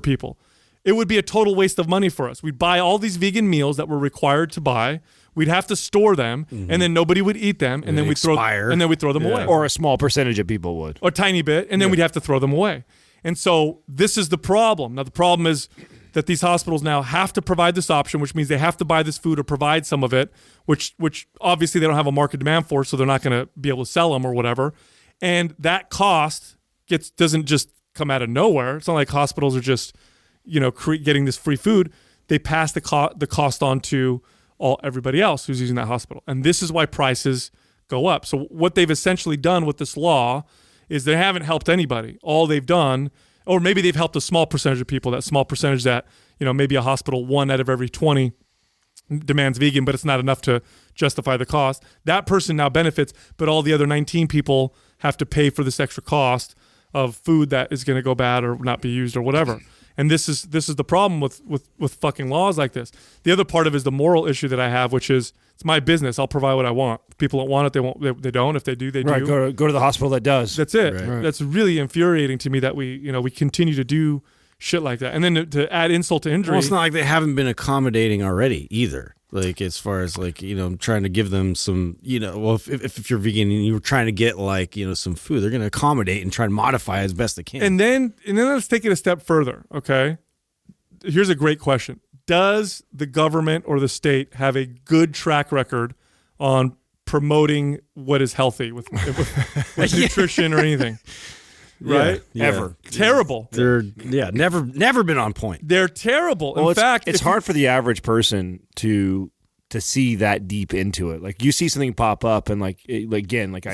people. It would be a total waste of money for us. We'd buy all these vegan meals that we're required to buy. We'd have to store them, and then nobody would eat them, and then we'd throw them away. Or a small percentage of people would. Or a tiny bit, and then we'd have to throw them away. And so this is the problem. Now, the problem is that these hospitals now have to provide this option, which means they have to buy this food or provide some of it, which obviously they don't have a market demand for, so they're not going to be able to sell them or whatever. And that cost doesn't just come out of nowhere. It's not like hospitals are just getting this free food. They pass the cost on to everybody else who's using that hospital. And this is why prices go up. So what they've essentially done with this law is they haven't helped anybody. All they've done, or maybe they've helped a small percentage of people, that small percentage that, maybe a hospital 1 out of every 20 demands vegan, but it's not enough to justify the cost. That person now benefits, but all the other 19 people have to pay for this extra cost of food that is going to go bad or not be used or whatever. And this is the problem with fucking laws like this. The other part of it is the moral issue that I have, which is it's my business. I'll provide what I want. If people don't want it, they won't. They don't. If they do, they do. Go to the hospital that does. That's it. Right. That's really infuriating to me that we continue to do shit like that. And then to add insult to injury. Well, it's not like they haven't been accommodating already either. Like as far as trying to give them some, if you're vegan and you're trying to get some food, they're going to accommodate and try and modify as best they can. And then let's take it a step further. Okay. Here's a great question. Does the government or the state have a good track record on promoting what is healthy with nutrition or anything? Right? Yeah. Ever. Terrible. They're never been on point. They're terrible. Well, In fact, it's hard for the average person to see that deep into it. Like you see something pop up and I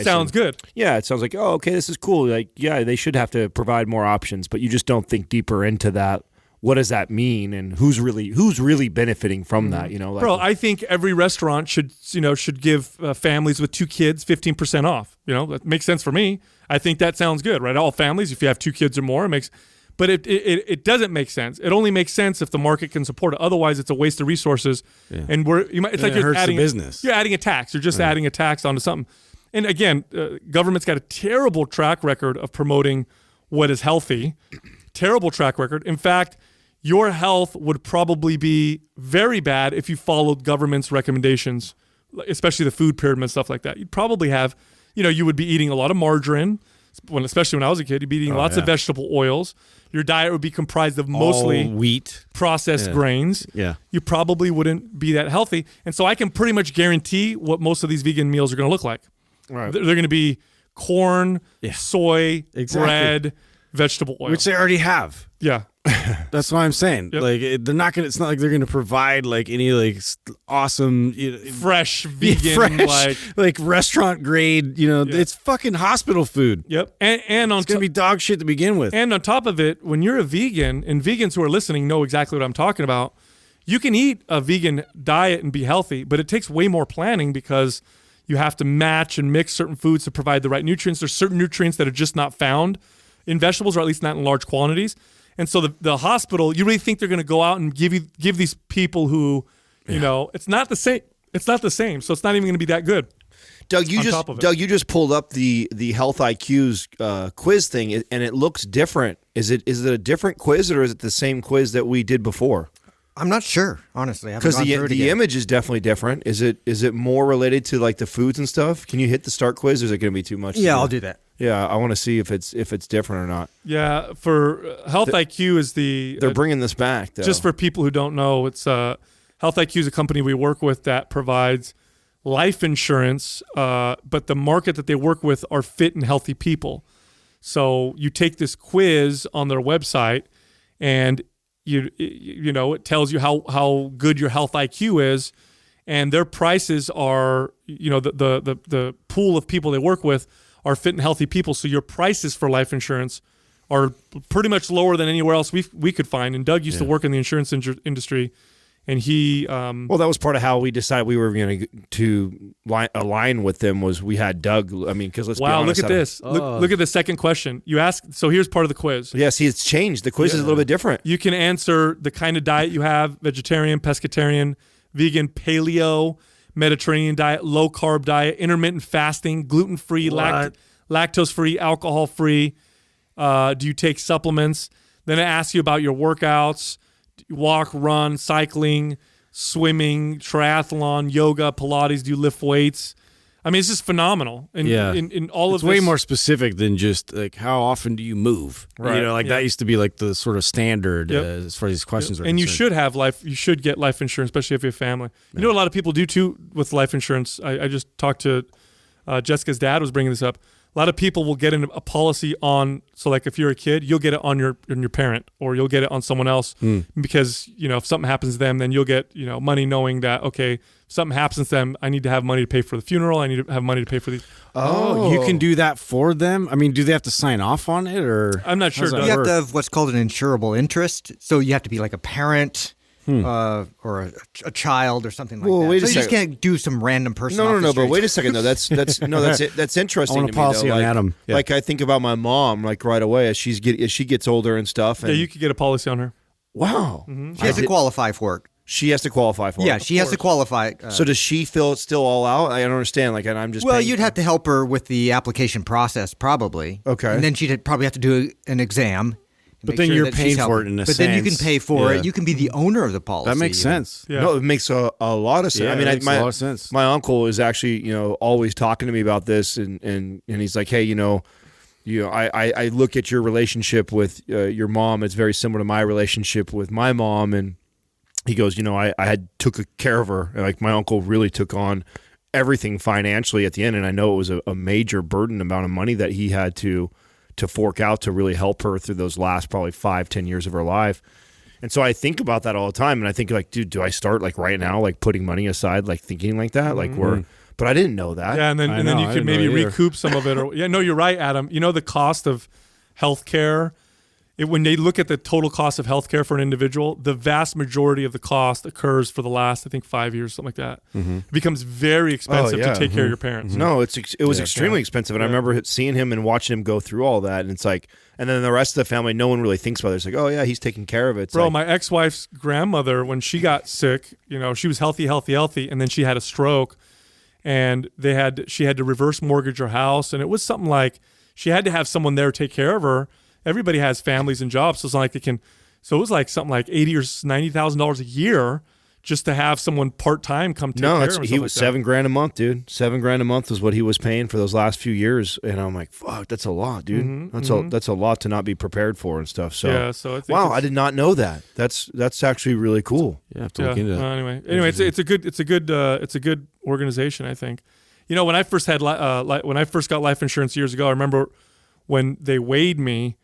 sounds good. Yeah, it sounds like, oh, okay, this is cool. Like, yeah, they should have to provide more options, but you just don't think deeper into that. What does that mean, and who's really benefiting from that? Bro, I think every restaurant should give families with 2 kids 15% off. That makes sense for me. I think that sounds good, right? All families, if you have 2 kids or more, but it doesn't make sense. It only makes sense if the market can support it. Otherwise, it's a waste of resources, and it's like you're adding the business. You're adding a tax. You're just adding a tax onto something. And again, government's got a terrible track record of promoting what is healthy. Terrible track record. In fact, your health would probably be very bad if you followed government's recommendations, especially the food pyramid and stuff like that. You'd probably have, you would be eating a lot of margarine, especially when I was a kid. You'd be eating lots of vegetable oils. Your diet would be comprised of mostly all wheat, processed grains. Yeah. You probably wouldn't be that healthy. And so I can pretty much guarantee what most of these vegan meals are going to look like. Right. They're going to be corn, soy, bread, vegetable oil. which they already have. Yeah. That's what I'm saying. Yep. Like they're not gonna. It's not like they're gonna provide like any like awesome, Fresh, vegan, like restaurant grade. It's fucking hospital food. Yep. And on It's gonna be dog shit to begin with. And on top of it, when you're a vegan, and vegans who are listening know exactly what I'm talking about, you can eat a vegan diet and be healthy, but it takes way more planning because you have to match and mix certain foods to provide the right nutrients. There's certain nutrients that are just not found in vegetables, or at least not in large quantities. And so the hospital, you really think they're going to go out and give these people who, it's not the same. It's not the same. So it's not even going to be that good. Doug, you just pulled up the Health IQ's quiz thing, and it looks different. Is it a different quiz, or is it the same quiz that we did before? I'm not sure, honestly. Because the image is definitely different. Is it more related to like the foods and stuff? Can you hit the start quiz, or is it going to be too much? Yeah, I'll do that. Yeah, I want to see if it's different or not. Yeah, for Health IQ is they're bringing this back though. Just for people who don't know, it's Health IQ is a company we work with that provides life insurance, but the market that they work with are fit and healthy people. So you take this quiz on their website, and it tells you how good your health IQ is, and their prices are the pool of people they work with are fit and healthy people. So your prices for life insurance are pretty much lower than anywhere else we could find. And Doug used to work in the insurance industry, and he well, that was part of how we decided we were going to align with them. Was we had Doug? I mean, because let's be honest. Look at this. Look at the second question you asked. So here's part of the quiz. Yeah, see, it's changed. The quiz is a little bit different. You can answer the kind of diet you have: vegetarian, pescatarian, vegan, paleo, Mediterranean diet, low carb diet, intermittent fasting, gluten free, lactose free, alcohol free. Do you take supplements? Then it asks you about your workouts: walk, run, cycling, swimming, triathlon, yoga, Pilates. Do you lift weights? I mean, it's just phenomenal. And in all it's of way this, more specific than just like how often do you move? Right. That used to be like the sort of standard as far as these questions are and concerned. you should get life insurance, especially if you have family. You know what a lot of people do too with life insurance? I just talked to Jessica's dad was bringing this up. A lot of people will get a policy on, so like if you're a kid, you'll get it on your parent, or you'll get it on someone else because, if something happens to them, then you'll get, money knowing that, okay, if something happens to them, I need to have money to pay for the funeral. I need to have money to pay for these. Oh, you can do that for them? I mean, do they have to sign off on it, or? I'm not sure. You have to have what's called an insurable interest. So you have to be like a parent. Or a child or something like that. Wait so a you just second. can't do some random person. No. But wait a second though. That's interesting. I want a to policy me, though. on Adam. Yeah. Like I think about my mom, like right away as she gets older and stuff. And, you could get a policy on her. Wow. Mm-hmm. She has to qualify for it. She has to qualify for it. Yeah, she has to qualify. So does she fill it still all out? I don't understand. Like, and I'm just. Well, you'd have to help her with the application process, probably. Okay. And then she'd probably have to do an exam. But then you're paying for it in a sense. But then you can pay for it. You can be the owner of the policy. That makes sense. Yeah. No, it makes a lot of sense. Yeah, I mean, it makes a lot of sense. My uncle is actually, always talking to me about this, and he's like, hey, I look at your relationship with your mom. It's very similar to my relationship with my mom, and he goes, I had took care of her. Like my uncle really took on everything financially at the end, and I know it was a major burden amount of money that he had to fork out to really help her through those last probably 5-10 years of her life. And so I think about that all the time, and I think like, dude, do I start like right now, like putting money aside, like thinking like that, like but I didn't know that. Yeah, and then you could maybe recoup some of it. Or you're right, Adam. The cost of healthcare. When they look at the total cost of healthcare for an individual, the vast majority of the cost occurs for the last, I think, 5 years, something like that. It becomes very expensive to take care of your parents. No, it was extremely expensive, and I remember seeing him and watching him go through all that, and it's like, and then the rest of the family, no one really thinks about it. It's like, oh yeah, he's taking care of it. It's Bro, like, my ex-wife's grandmother, when she got sick, she was healthy, and then she had a stroke, and she had to reverse mortgage her house, and it was something like she had to have someone there take care of her. Everybody has families and jobs, so it's not like they can. So it was like something like $80,000 or $90,000 a year just to have someone part time come take care of him. He was $7,000 a month, dude. $7,000 a month was what he was paying for those last few years, and I'm like, fuck, that's a lot, dude. That's a lot to not be prepared for and stuff. So so I think I did not know that. That's actually really cool. Yeah, I have to look into that. Anyway, it's a good organization, I think. When I first got life insurance years ago, I remember when they weighed me.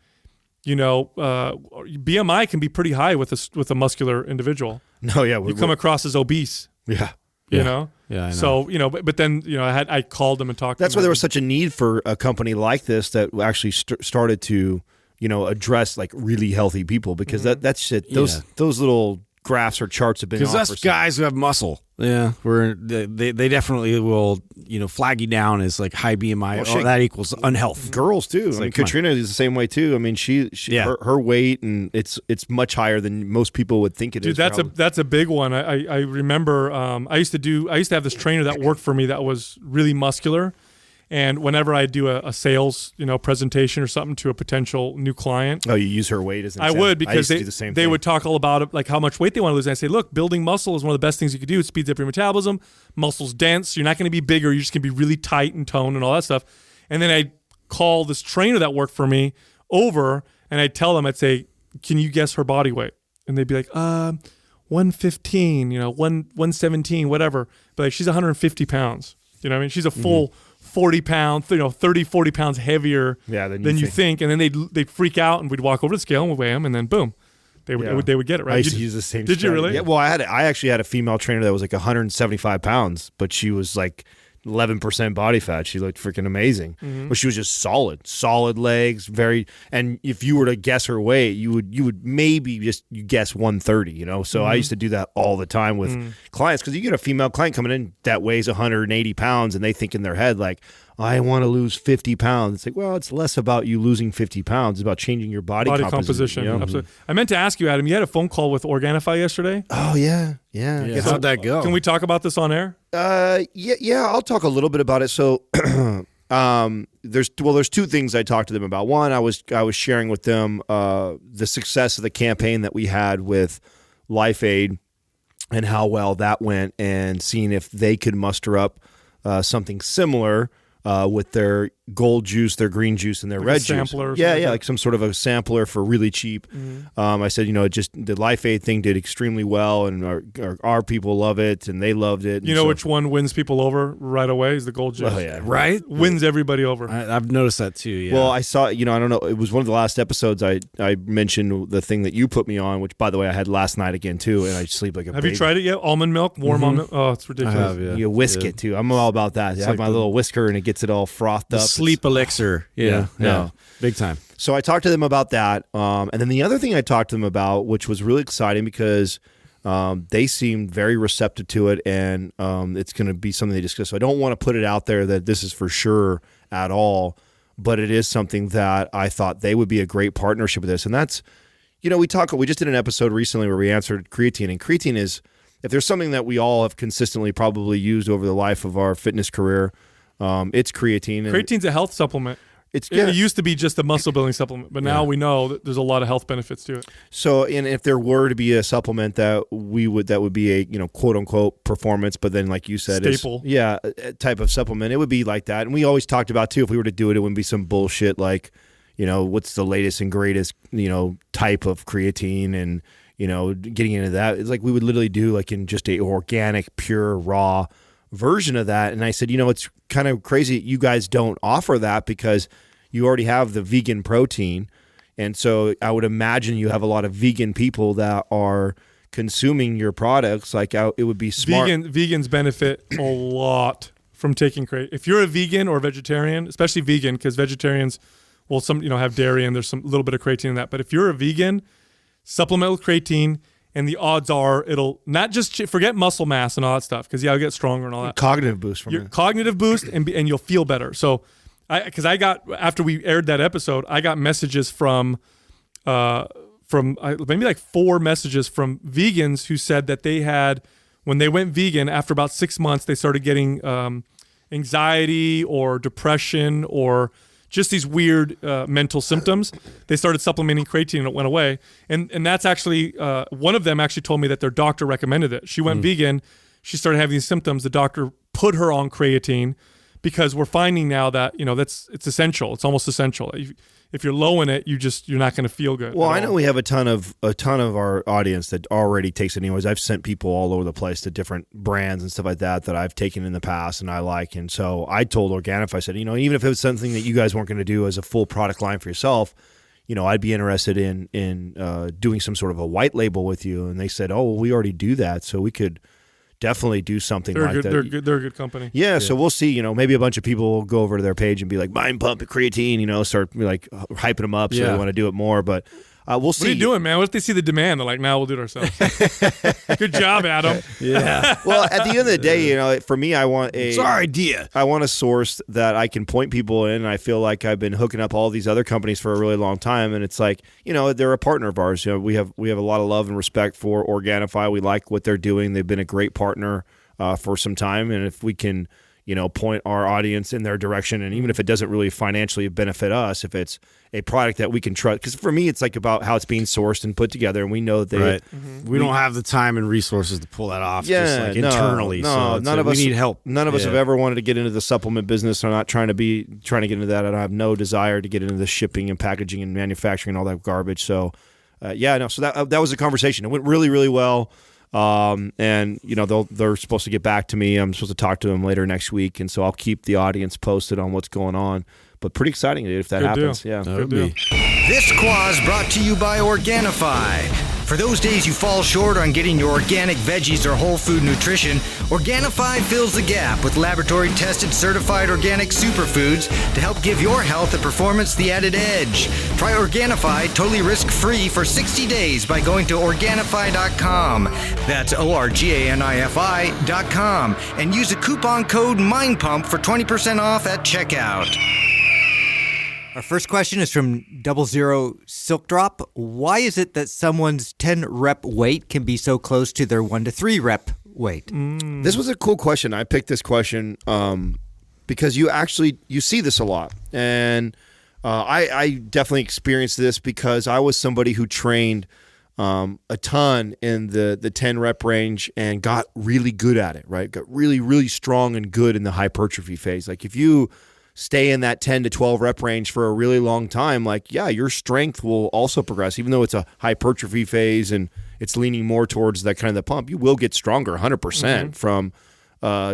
BMI can be pretty high with a muscular individual. No, yeah, You come across as obese. yeah. You know? Yeah, I know. So, but then, I called them and talked to them. That's why there was such a need for a company like this that actually started to, address like really healthy people, because that's shit. Those little graphs or charts have been Because off us for some- guys who have muscle, they definitely will, flag you down as like high BMI. Well, shit. That equals unhealth. girls too. like, Katrina is the same way too. I mean, she Yeah. her weight, and it's much higher than most people would think it is. Dude, that's a big one. I remember I used to have this trainer that worked for me that was really muscular, and whenever I do a sales presentation or something to a potential new client, Oh, you use her weight as an I example. would, I because used to they do the same they thing. would talk all about it, like how much weight they want to lose. And I say, look, building muscle is one of the best things you could do. It speeds up your metabolism. Muscle's dense. You're not going to be bigger. You're just going to be really tight and toned and all that stuff. And then I'd call this trainer that worked for me over, and I'd tell them, I'd say, can you guess her body weight? And they'd be like, 115, 117, whatever. But like, she's 150 pounds. You know what I mean? She's a full 40 pounds, 30, 40 pounds heavier than you think. And then they'd freak out, and we'd walk over to the scale and we'd weigh them, and then boom, they would get it right. I used to use the same. Did you strategy. really? Yeah. Well, I actually had a female trainer that was like 175 pounds, but she was like 11% body fat. She looked freaking amazing, but she was just solid legs, and if you were to guess her weight, you would maybe just guess 130, So I used to do that all the time with clients, because you get a female client coming in that weighs 180 pounds, and they think in their head like, I want to lose 50 pounds. It's like, well, it's less about you losing 50 pounds. It's about changing your body composition. you know? Absolutely. I meant to ask you, Adam, you had a phone call with Organifi yesterday. Oh yeah. How'd that go? Can we talk about this on air? Yeah, I'll talk a little bit about it. So, there's two things I talked to them about. One, I was sharing with them the success of the campaign that we had with Life Aid and how well that went, and seeing if they could muster up something similar with their gold juice, their green juice, and their red juice. Sampler or Yeah, something? like some sort of a sampler for really cheap. I said, just the Life Aid thing did extremely well, and our people love it, and they loved it. You know which one wins people over right away is the gold juice. Oh yeah, Right? Wins everybody over. I've noticed that too. Yeah. Well, I saw, I don't know, it was one of the last episodes I mentioned the thing that you put me on, which, by the way, I had last night again too, and I sleep like a Have baby. you tried it yet? Almond milk, warm almond milk. Oh, it's I ridiculous. have, yeah. You whisk it too. I'm all about that. You have like my the- little whisker, and it gets it all frothed The up. sleep elixir. Yeah. no. Big time. So I talked to them about that. And then the other thing I talked to them about, which was really exciting, because they seemed very receptive to it, and it's going to be something they discuss. So I don't want to put it out there that this is for sure at all, but it is something that I thought they would be a great partnership with this. And that's, we just did an episode recently where we answered creatine, and creatine is, if there's something that we all have consistently probably used over the life of our fitness career, it's creatine. And Creatine's a health supplement. It's It used to be just a muscle building supplement, but now we know that there's a lot of health benefits to it. So, and if there were to be a supplement that would be a quote unquote performance, but then like you said, Staple. a type of supplement, it would be like that. And we always talked about too, if we were to do it, it wouldn't be some bullshit like, what's the latest and greatest type of creatine, and getting into that. It's like we would literally do like in just a organic, pure, raw version of that. And I said, it's kind of crazy you guys don't offer that, because you already have the vegan protein. And so I would imagine you have a lot of vegan people that are consuming your products. Like it would be smart. Vegans benefit a lot from taking creatine. If you're a vegan or vegetarian, especially vegan, because vegetarians will have dairy and there's some little bit of creatine in that. But if you're a vegan, supplement with creatine, and the odds are it'll not just forget muscle mass and all that stuff, because you'll get stronger and all that. Cognitive boost from Your it. cognitive boost, and you'll feel better. So, I got, after we aired that episode, I got messages from maybe like 4 messages from vegans who said that they had, when they went vegan, after about 6 months, they started getting anxiety or depression or just these weird mental symptoms. They started supplementing creatine, and it went away. And that's actually, one of them actually told me that their doctor recommended it. She went vegan. She started having these symptoms. The doctor put her on creatine, because we're finding now that, it's essential. It's almost essential. If you're low in it, you're not going to feel good. Well, at I know all. we have a ton of our audience that already takes it anyways. I've sent people all over the place to different brands and stuff like that I've taken in the past and I like. And so I told Organifi, I said, even if it was something that you guys weren't going to do as a full product line for yourself, I'd be interested in doing some sort of a white label with you. And they said, oh, well, we already do that, so we could definitely do something like that. They're good. They're a good company. Yeah, so we'll see. Maybe a bunch of people will go over to their page and be like, Mind Pump Creatine, start like hyping them up so they want to do it more. But we'll see. What are you doing, man? What if they see the demand? They're like, we'll do it ourselves. Good job, Adam. Yeah. Well, at the end of the day, for me, I want it's our idea. I want a source that I can point people in. I feel like I've been hooking up all these other companies for a really long time, and it's like, they're a partner of ours. We have a lot of love and respect for Organifi. We like what they're doing. They've been a great partner for some time, and if we can point our audience in their direction, and even if it doesn't really financially benefit us, if it's a product that we can trust, because for me it's like about how it's being sourced and put together, and we know that right. We don't have the time and resources to pull that off internally. No, so none of us need help. None of us have ever wanted to get into the supplement business. I'm not trying to get into that. I don't have no desire to get into the shipping and packaging and manufacturing and all that garbage. So so that was a conversation. It went really, really well. And they're supposed to get back to me. I'm supposed to talk to them later next week, and so I'll keep the audience posted on what's going on. But pretty exciting if that happens. Deal. Yeah, good deal. This Quah is brought to you by Organifi. For those days you fall short on getting your organic veggies or whole food nutrition, Organifi fills the gap with laboratory-tested certified organic superfoods to help give your health and performance the added edge. Try Organifi totally risk-free for 60 days by going to Organifi.com. That's Organifi.com. And use the coupon code MINDPUMP for 20% off at checkout. Our first question is from 00 Silk Drop. Why is it that someone's 10 rep weight can be so close to their 1 to 3 rep weight? This was a cool question. I picked this question because you see this a lot. And I definitely experienced this because I was somebody who trained a ton in the 10 rep range and got really good at it, right? Got really, really strong and good in the hypertrophy phase. Like if you stay in that 10 to 12 rep range for a really long time, your strength will also progress. Even though it's a hypertrophy phase and it's leaning more towards that kind of the pump, you will get stronger 100% from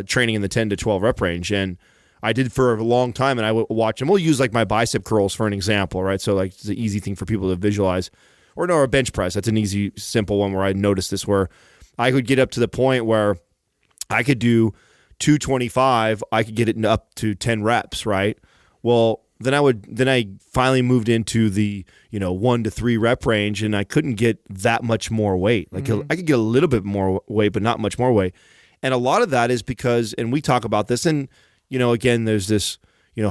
training in the 10 to 12 rep range. And I did for a long time, and I would watch them. We'll use like my bicep curls for an example, right? So like it's an easy thing for people to visualize. Or a bench press. That's an easy, simple one where I noticed this, where I could get up to the point where I could do 225, I could get it up to 10 reps, right? Well, then I finally moved into the 1 to 3 rep range, and I couldn't get that much more weight. Like I could get a little bit more weight, but not much more weight. And a lot of that is because, and we talk about this, and again, there's this,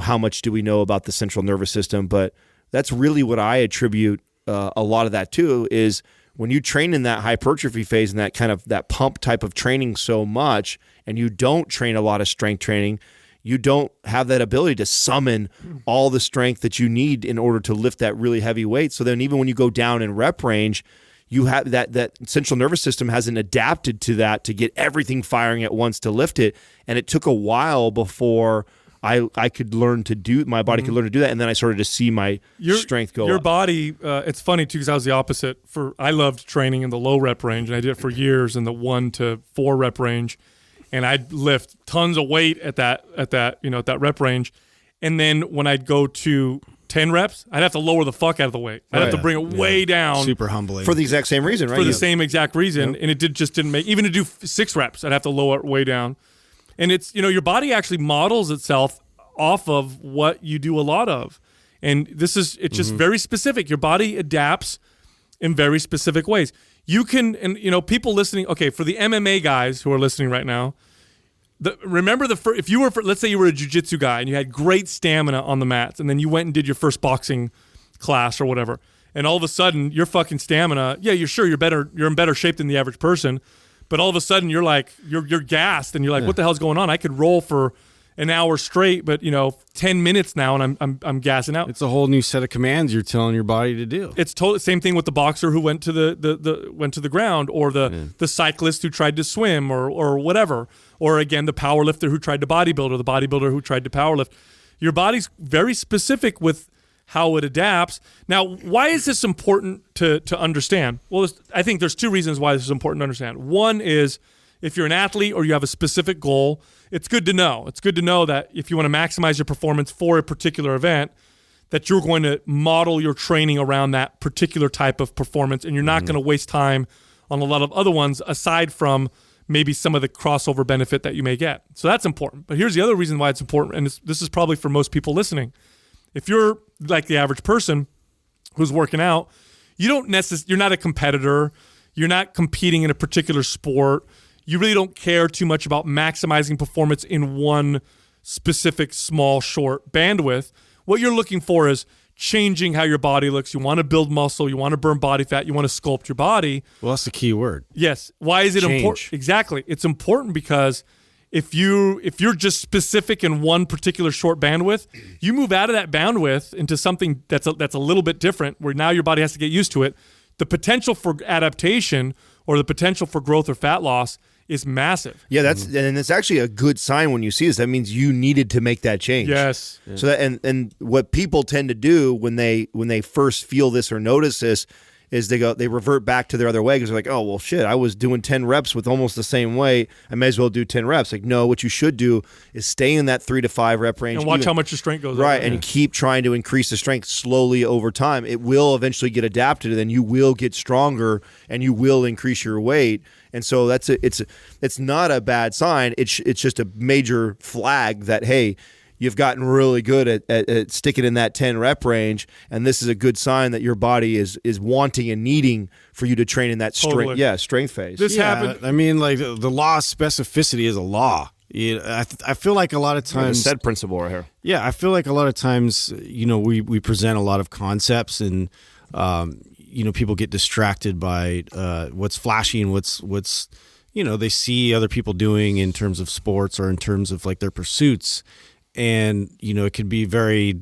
how much do we know about the central nervous system? But that's really what I attribute a lot of that to, is when you train in that hypertrophy phase and that kind of that pump type of training so much, and you don't train a lot of strength training, you don't have that ability to summon all the strength that you need in order to lift that really heavy weight. So then even when you go down in rep range, you have that central nervous system hasn't adapted to that to get everything firing at once to lift it. And it took a while before I could learn to do, my body could learn to do that, and then I started to see my strength go up. Your body, it's funny too, because I was the opposite. I loved training in the low rep range, and I did it for years in the 1 to 4 rep range, and I'd lift tons of weight at that rep range, and then when I'd go to 10 reps, I'd have to lower the fuck out of the weight. I'd have to bring it way down. Super humbling. For the exact same reason, right? For the same exact reason, and it didn't make, even to do 6 reps, I'd have to lower it way down. And it's, your body actually models itself off of what you do a lot of. And it's just very specific. Your body adapts in very specific ways. You can, and people listening, okay, for the MMA guys who are listening right now, remember if you were, let's say you were a jiu-jitsu guy and you had great stamina on the mats, and then you went and did your first boxing class or whatever, and all of a sudden your fucking stamina, you're in better shape than the average person, but all of a sudden you're gassed and you're like, what the hell's going on? I could roll for an hour straight, but 10 minutes now and I'm gassing out. It's a whole new set of commands you're telling your body to do. It's totally same thing with the boxer who went to the ground, or the cyclist who tried to swim, or whatever, or again the power lifter who tried to bodybuild, or the bodybuilder who tried to powerlift. Your body's very specific with how it adapts. Now, why is this important to understand? Well, I think there's 2 reasons why this is important to understand. One is, if you're an athlete or you have a specific goal, it's good to know. It's good to know that if you want to maximize your performance for a particular event, that you're going to model your training around that particular type of performance, and you're not going to waste time on a lot of other ones aside from maybe some of the crossover benefit that you may get. So that's important. But here's the other reason why it's important, and this is probably for most people listening. If you're like the average person who's working out, you're not a competitor, you're not competing in a particular sport, you really don't care too much about maximizing performance in one specific small short bandwidth. What you're looking for is changing how your body looks. You want to build muscle, you want to burn body fat, you want to sculpt your body. Well, that's the key word. Yes. Why is it important? Exactly. It's important because if you're just specific in one particular short bandwidth, you move out of that bandwidth into something that's a little bit different, where now your body has to get used to it. The potential for adaptation or the potential for growth or fat loss is massive. Yeah, and it's actually a good sign when you see this. That means you needed to make that change. Yes. Yeah. So that and what people tend to do when they first feel this or notice this is they revert back to their other way because they're like, oh well, shit, I was doing 10 reps with almost the same weight. I may as well do 10 reps. Like, no, what you should do is stay in that 3 to 5 rep range and watch how much your strength goes right, up. and keep trying to increase the strength slowly over time. It will eventually get adapted, and then you will get stronger, and you will increase your weight. And so it's not a bad sign. It's just a major flag that, hey, you've gotten really good at sticking in that 10 rep range, and this is a good sign that your body is wanting and needing for you to train in that strength phase. This happened. I mean, like the law of specificity is a law. I feel like a lot of times said principle right here. Yeah, I feel like a lot of times, we present a lot of concepts, and people get distracted by what's flashy and what's they see other people doing in terms of sports or in terms of like their pursuits. And, it can be very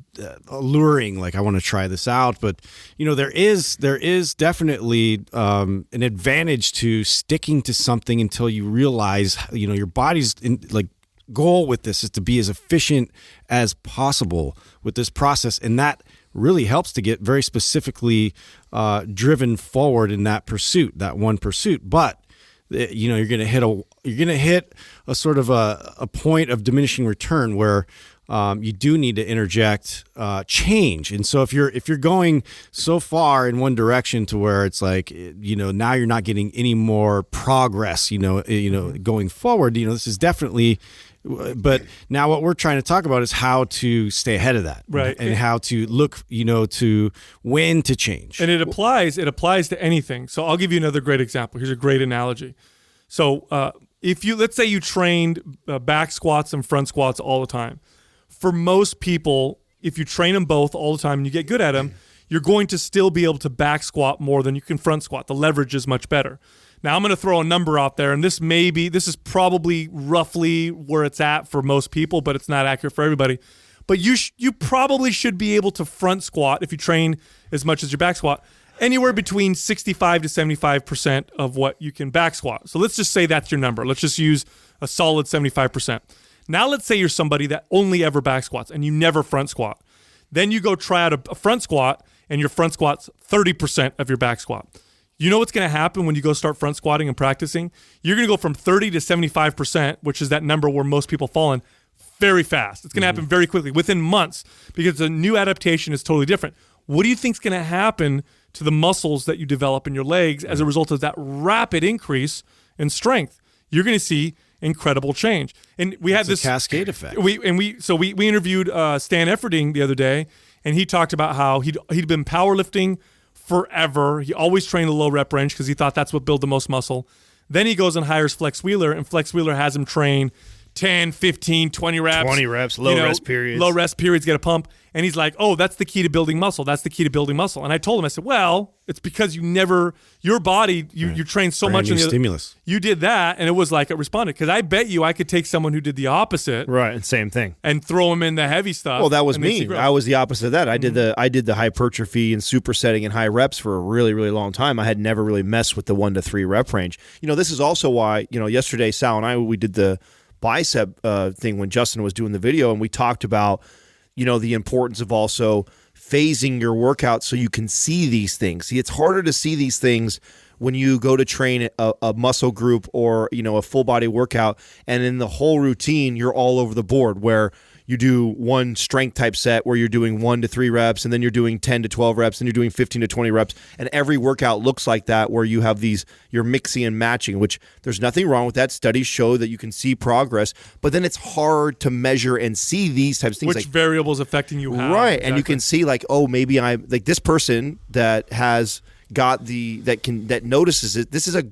alluring, like I want to try this out. But, there is definitely an advantage to sticking to something until you realize, your body's goal with this is to be as efficient as possible with this process. And that really helps to get very specifically driven forward in that pursuit, that one pursuit. But you're going to hit a sort of a point of diminishing return where you do need to interject change. And so if you're going so far in one direction to where it's like, now you're not getting any more progress, going forward, this is definitely. But now what we're trying to talk about is how to stay ahead of that, right? And how to look, to when to change. And it applies to anything. So I'll give you another great example. Here's a great analogy. So let's say you trained back squats and front squats all the time. For most people, if you train them both all the time and you get good at them, you're going to still be able to back squat more than you can front squat. The leverage is much better. Now I'm going to throw a number out there, and this is probably roughly where it's at for most people, but it's not accurate for everybody. But you probably should be able to front squat if you train as much as your back squat, anywhere between 65 to 75% of what you can back squat. So let's just say that's your number. Let's just use a solid 75%. Now let's say you're somebody that only ever back squats and you never front squat. Then you go try out a front squat, and your front squat's 30% of your back squat. You know what's going to happen when you go start front squatting and practicing? You're going to go from 30 to 75%, which is that number where most people fall in, very fast. It's going to happen very quickly, within months, because the new adaptation is totally different. What do you think is going to happen to the muscles that you develop in your legs as a result of that rapid increase in strength? You're going to see incredible change. And we had this cascade effect. We interviewed Stan Efferding the other day, and he talked about how he'd been powerlifting forever. He always trained a low rep range because he thought that's what built the most muscle. Then he goes and hires Flex Wheeler, and Flex Wheeler has him train 10, 15, 20 reps. 20 reps, low rest periods. Low rest periods, get a pump. And he's like, oh, that's the key to building muscle. That's the key to building muscle. And I told him, I said, well, it's because your body, you train so much in the stimulus. You did that, and it was like it responded. Because I bet you I could take someone who did the opposite. Right, and same thing. And throw them in the heavy stuff. Well, that was me. I was the opposite of that. I did the hypertrophy and supersetting and high reps for a really, really long time. I had never really messed with the 1 to 3 rep range. This is also why, yesterday Sal and I, we did the bicep thing when Justin was doing the video, and we talked about the importance of also phasing your workout so you can see these things. See, it's harder to see these things when you go to train a muscle group or a full body workout, and in the whole routine you're all over the board, where you do one strength type set where you're doing 1 to 3 reps, and then you're doing 10 to 12 reps, and you're doing 15 to 20 reps. And every workout looks like that, where you have you're mixing and matching, which there's nothing wrong with that. Studies show that you can see progress, but then it's hard to measure and see these types of things. Which variables affecting you how. Right. Exactly. And you can see like, oh, maybe I'm like this person that has got that notices it. It's a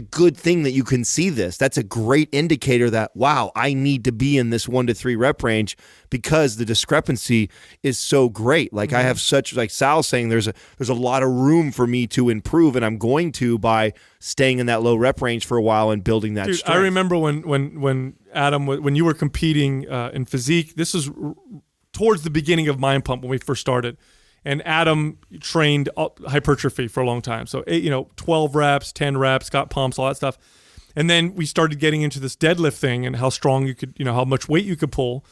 good thing that you can see this. That's a great indicator that, wow, I need to be in this 1 to 3 rep range because the discrepancy is so great. Like I have like Sal's saying, there's a lot of room for me to improve, and I'm going to by staying in that low rep range for a while and building that strength. I remember when Adam, when you were competing in physique, this was towards the beginning of Mind Pump when we first started. And Adam trained hypertrophy for a long time. So, 12 reps, 10 reps, got pumps, all that stuff. And then we started getting into this deadlift thing and how strong you could, how much weight you could pull.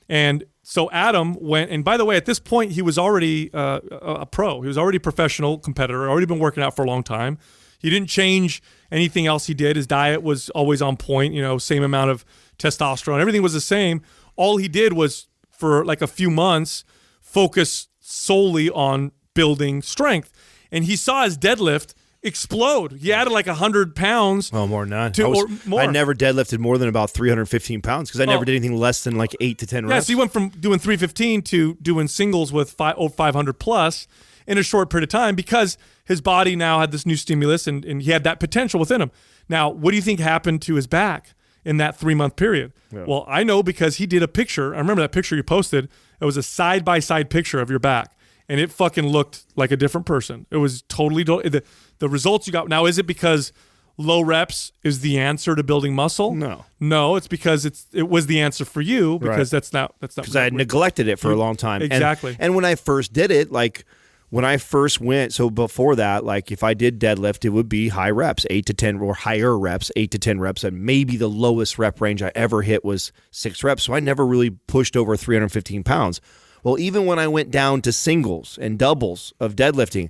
And so Adam went, and by the way, at this point, he was already a pro. He was already a professional competitor, already been working out for a long time. He didn't change anything else he did. His diet was always on point, same amount of testosterone. Everything was the same. All he did was, for like a few months, focus solely on building strength, and he saw his deadlift explode. He added like 100 pounds. Oh, more than that. Or more. I never deadlifted more than about 315 pounds because I never did anything less than like 8 to 10 reps. Yeah, so he went from doing 315 to doing singles with 500 plus in a short period of time because his body now had this new stimulus and he had that potential within him. Now, what do you think happened to his back in that 3-month period? Yeah. Well, I know because he did a picture. I remember that picture you posted. It was a side-by-side picture of your back, and it fucking looked like a different person. It was totally the results you got. Now, is it because low reps is the answer to building muscle? No, it's because it was the answer for you because that's not because I had neglected it for a long time. Exactly. And when I first did it, like when I first went, so before that, like if I did deadlift, it would be high reps, 8 to 10 or higher reps, 8 to 10 reps. And maybe the lowest rep range I ever hit was 6 reps. So I never really pushed over 315 pounds. Well, even when I went down to singles and doubles of deadlifting,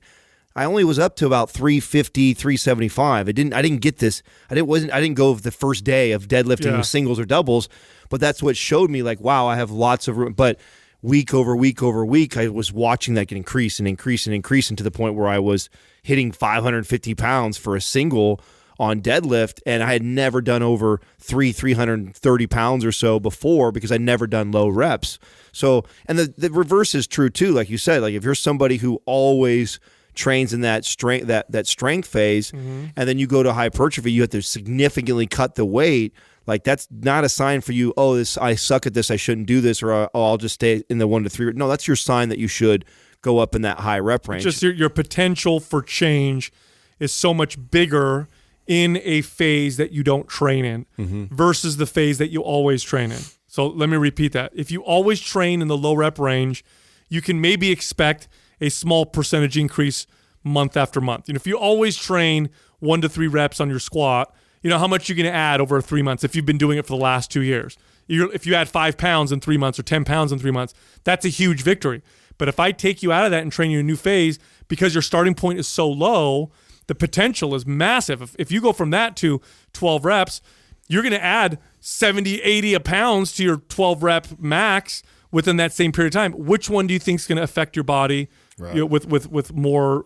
I only was up to about 350, 375. I didn't get this. I didn't go the first day of deadlifting singles or doubles, but that's what showed me like, wow, I have lots of room. But week over week over week, I was watching that increase and increase and increase, and to the point where I was hitting 550 pounds for a single on deadlift, and I had never done over 330 pounds or so before because I'd never done low reps. So, and the reverse is true too. Like you said, like if you're somebody who always trains in that strength that strength phase, and then you go to hypertrophy, you have to significantly cut the weight. Like that's not a sign for you, I suck at this, I shouldn't do this, or I'll just stay in the 1 to 3. No, that's your sign that you should go up in that high rep range. Just your potential for change is so much bigger in a phase that you don't train in versus the phase that you always train in. So let me repeat that. If you always train in the low rep range, you can maybe expect a small percentage increase month after month. If you always train 1 to 3 reps on your squat, how much you're going to add over 3 months if you've been doing it for the last 2 years. If you add 5 pounds in 3 months or 10 pounds in 3 months, that's a huge victory. But if I take you out of that and train you a new phase, because your starting point is so low, the potential is massive. If you go from that to 12 reps, you're going to add 70, 80 pounds to your 12 rep max within that same period of time. Which one do you think is going to affect your body with more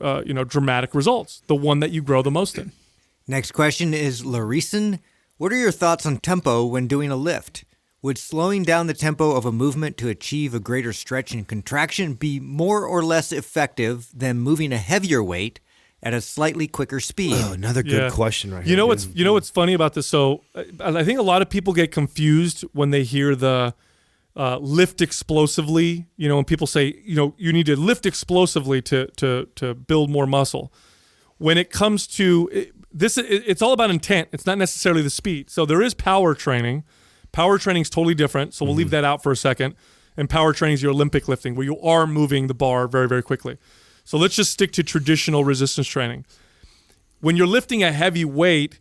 dramatic results? The one that you grow the most in. Next question is Larison. What are your thoughts on tempo when doing a lift? Would slowing down the tempo of a movement to achieve a greater stretch and contraction be more or less effective than moving a heavier weight at a slightly quicker speed? Oh, another good question right here. You know what's funny about this? So I think a lot of people get confused when they hear the lift explosively. When people say, you need to lift explosively to build more muscle. When it comes to this, it's all about intent. It's not necessarily the speed. So there is power training. Power training is totally different. So we'll leave that out for a second. And power training is your Olympic lifting, where you are moving the bar very, very quickly. So let's just stick to traditional resistance training. When you're lifting a heavy weight,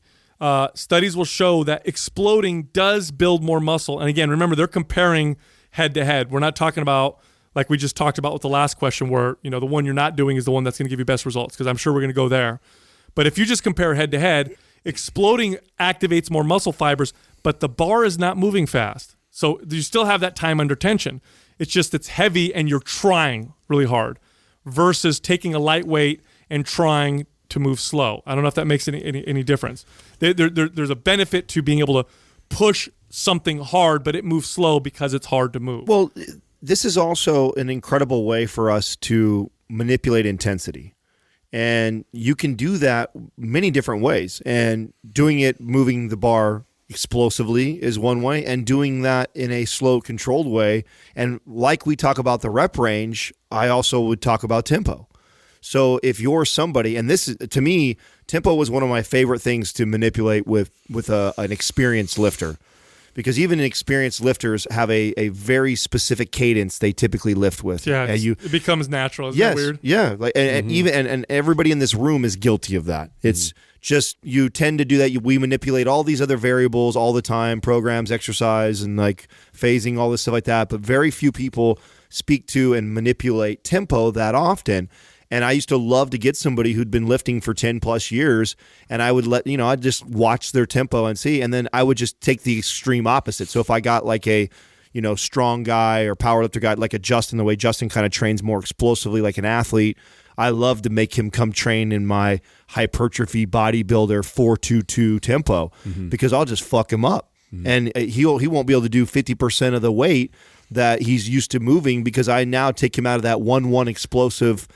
studies will show that exploding does build more muscle. And again, remember, they're comparing head to head. We're not talking about, like we just talked about with the last question, where the one you're not doing is the one that's going to give you best results, because I'm sure we're going to go there. But if you just compare head to head, exploding activates more muscle fibers, but the bar is not moving fast. So you still have that time under tension. It's just it's heavy and you're trying really hard versus taking a lightweight and trying to move slow. I don't know if that makes any difference. There's a benefit to being able to push something hard, but it moves slow because it's hard to move. Well, this is also an incredible way for us to manipulate intensity. And you can do that many different ways. And doing it, moving the bar explosively is one way, and doing that in a slow, controlled way. And like we talk about the rep range, I also would talk about tempo. So if you're somebody, and this is, to me, tempo was one of my favorite things to manipulate with an experienced lifter. Because even experienced lifters have a very specific cadence they typically lift with. Yeah, and it becomes natural. Isn't yes, that weird? Yeah, like and even and everybody in this room is guilty of that. It's just you tend to do that. We manipulate all these other variables all the time, programs, exercise, and like phasing, all this stuff like that. But very few people speak to and manipulate tempo that often. And I used to love to get somebody who'd been lifting for 10 plus years, and I would I'd just watch their tempo and see, and then I would just take the extreme opposite. So if I got like a, strong guy or powerlifter guy, like a Justin, the way Justin kind of trains more explosively like an athlete, I love to make him come train in my hypertrophy bodybuilder 4-2-2 tempo because I'll just fuck him up. And he won't be able to do 50% of the weight that he's used to moving because I now take him out of that 1-1 explosive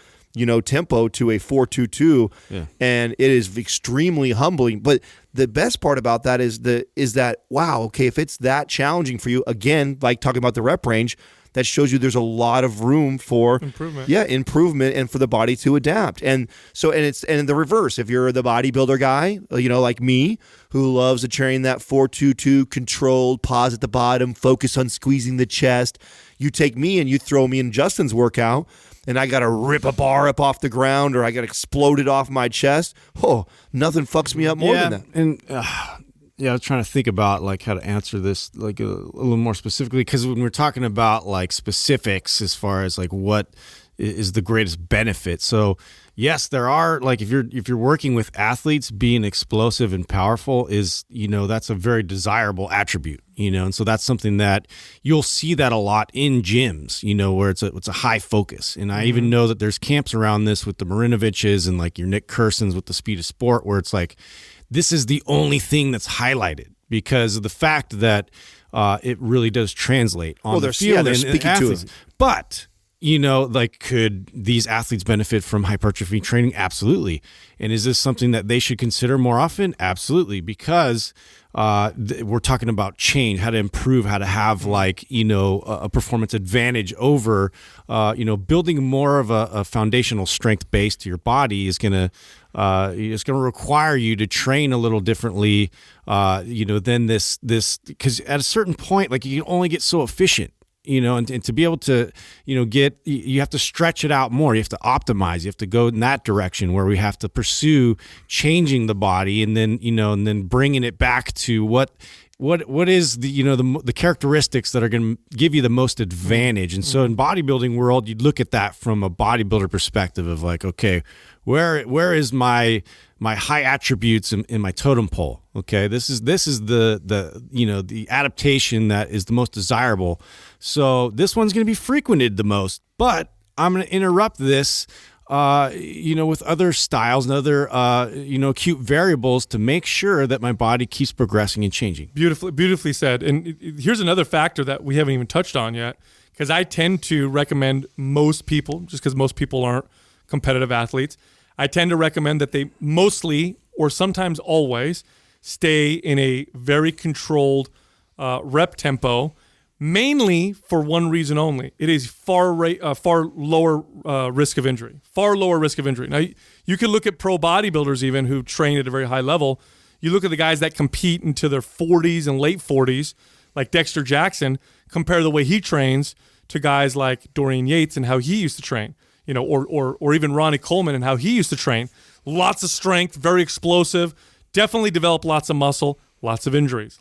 tempo to a 4-2-2, and it is extremely humbling. But the best part about that is that wow, okay, if it's that challenging for you, again, like talking about the rep range, that shows you there's a lot of room for improvement and for the body to adapt. And so, and the reverse, if you're the bodybuilder guy, like me, who loves to train that 4-2-2 controlled, pause at the bottom, focus on squeezing the chest, you take me and you throw me in Justin's workout, and I got to rip a bar up off the ground or I got exploded off my chest. Oh, nothing fucks me up more than that. And I was trying to think about like how to answer this like a little more specifically, because when we're talking about like specifics as far as like what is the greatest benefit. So yes, there are, like if you're working with athletes, being explosive and powerful is, that's a very desirable attribute, and so that's something that you'll see that a lot in gyms, where it's a high focus. And I even know that there's camps around this with the Marinoviches and like your Nick Kersons with the Speed of Sport, where it's like, this is the only thing that's highlighted because of the fact that it really does translate on the field. They're speaking to it. But could these athletes benefit from hypertrophy training? Absolutely. And is this something that they should consider more often? Absolutely. Because we're talking about change, how to improve, how to have a performance advantage over, building more of a foundational strength base to your body is going to, it's going to require you to train a little differently, than this, because at a certain point, like you can only get so efficient. And to be able to, you have to stretch it out more. You have to optimize. You have to go in that direction where we have to pursue changing the body and then bringing it back to what is the characteristics that are going to give you the most advantage. And so in bodybuilding world, you'd look at that from a bodybuilder perspective of like, okay, where is my high attributes in my totem pole? Okay, this is the adaptation that is the most desirable. So this one's going to be frequented the most, but I'm going to interrupt this, with other styles and other, acute variables to make sure that my body keeps progressing and changing. Beautifully said. And here's another factor that we haven't even touched on yet, because I tend to recommend most people, just because most people aren't competitive athletes, I tend to recommend that they mostly, or sometimes always, stay in a very controlled rep tempo, mainly for one reason only. It is far lower risk of injury. Far lower risk of injury. Now, you can look at pro bodybuilders even who train at a very high level. You look at the guys that compete into their 40s and late 40s, like Dexter Jackson, compare the way he trains to guys like Dorian Yates and how he used to train. Or even Ronnie Coleman and how he used to train. Lots of strength, very explosive, definitely developed lots of muscle, lots of injuries.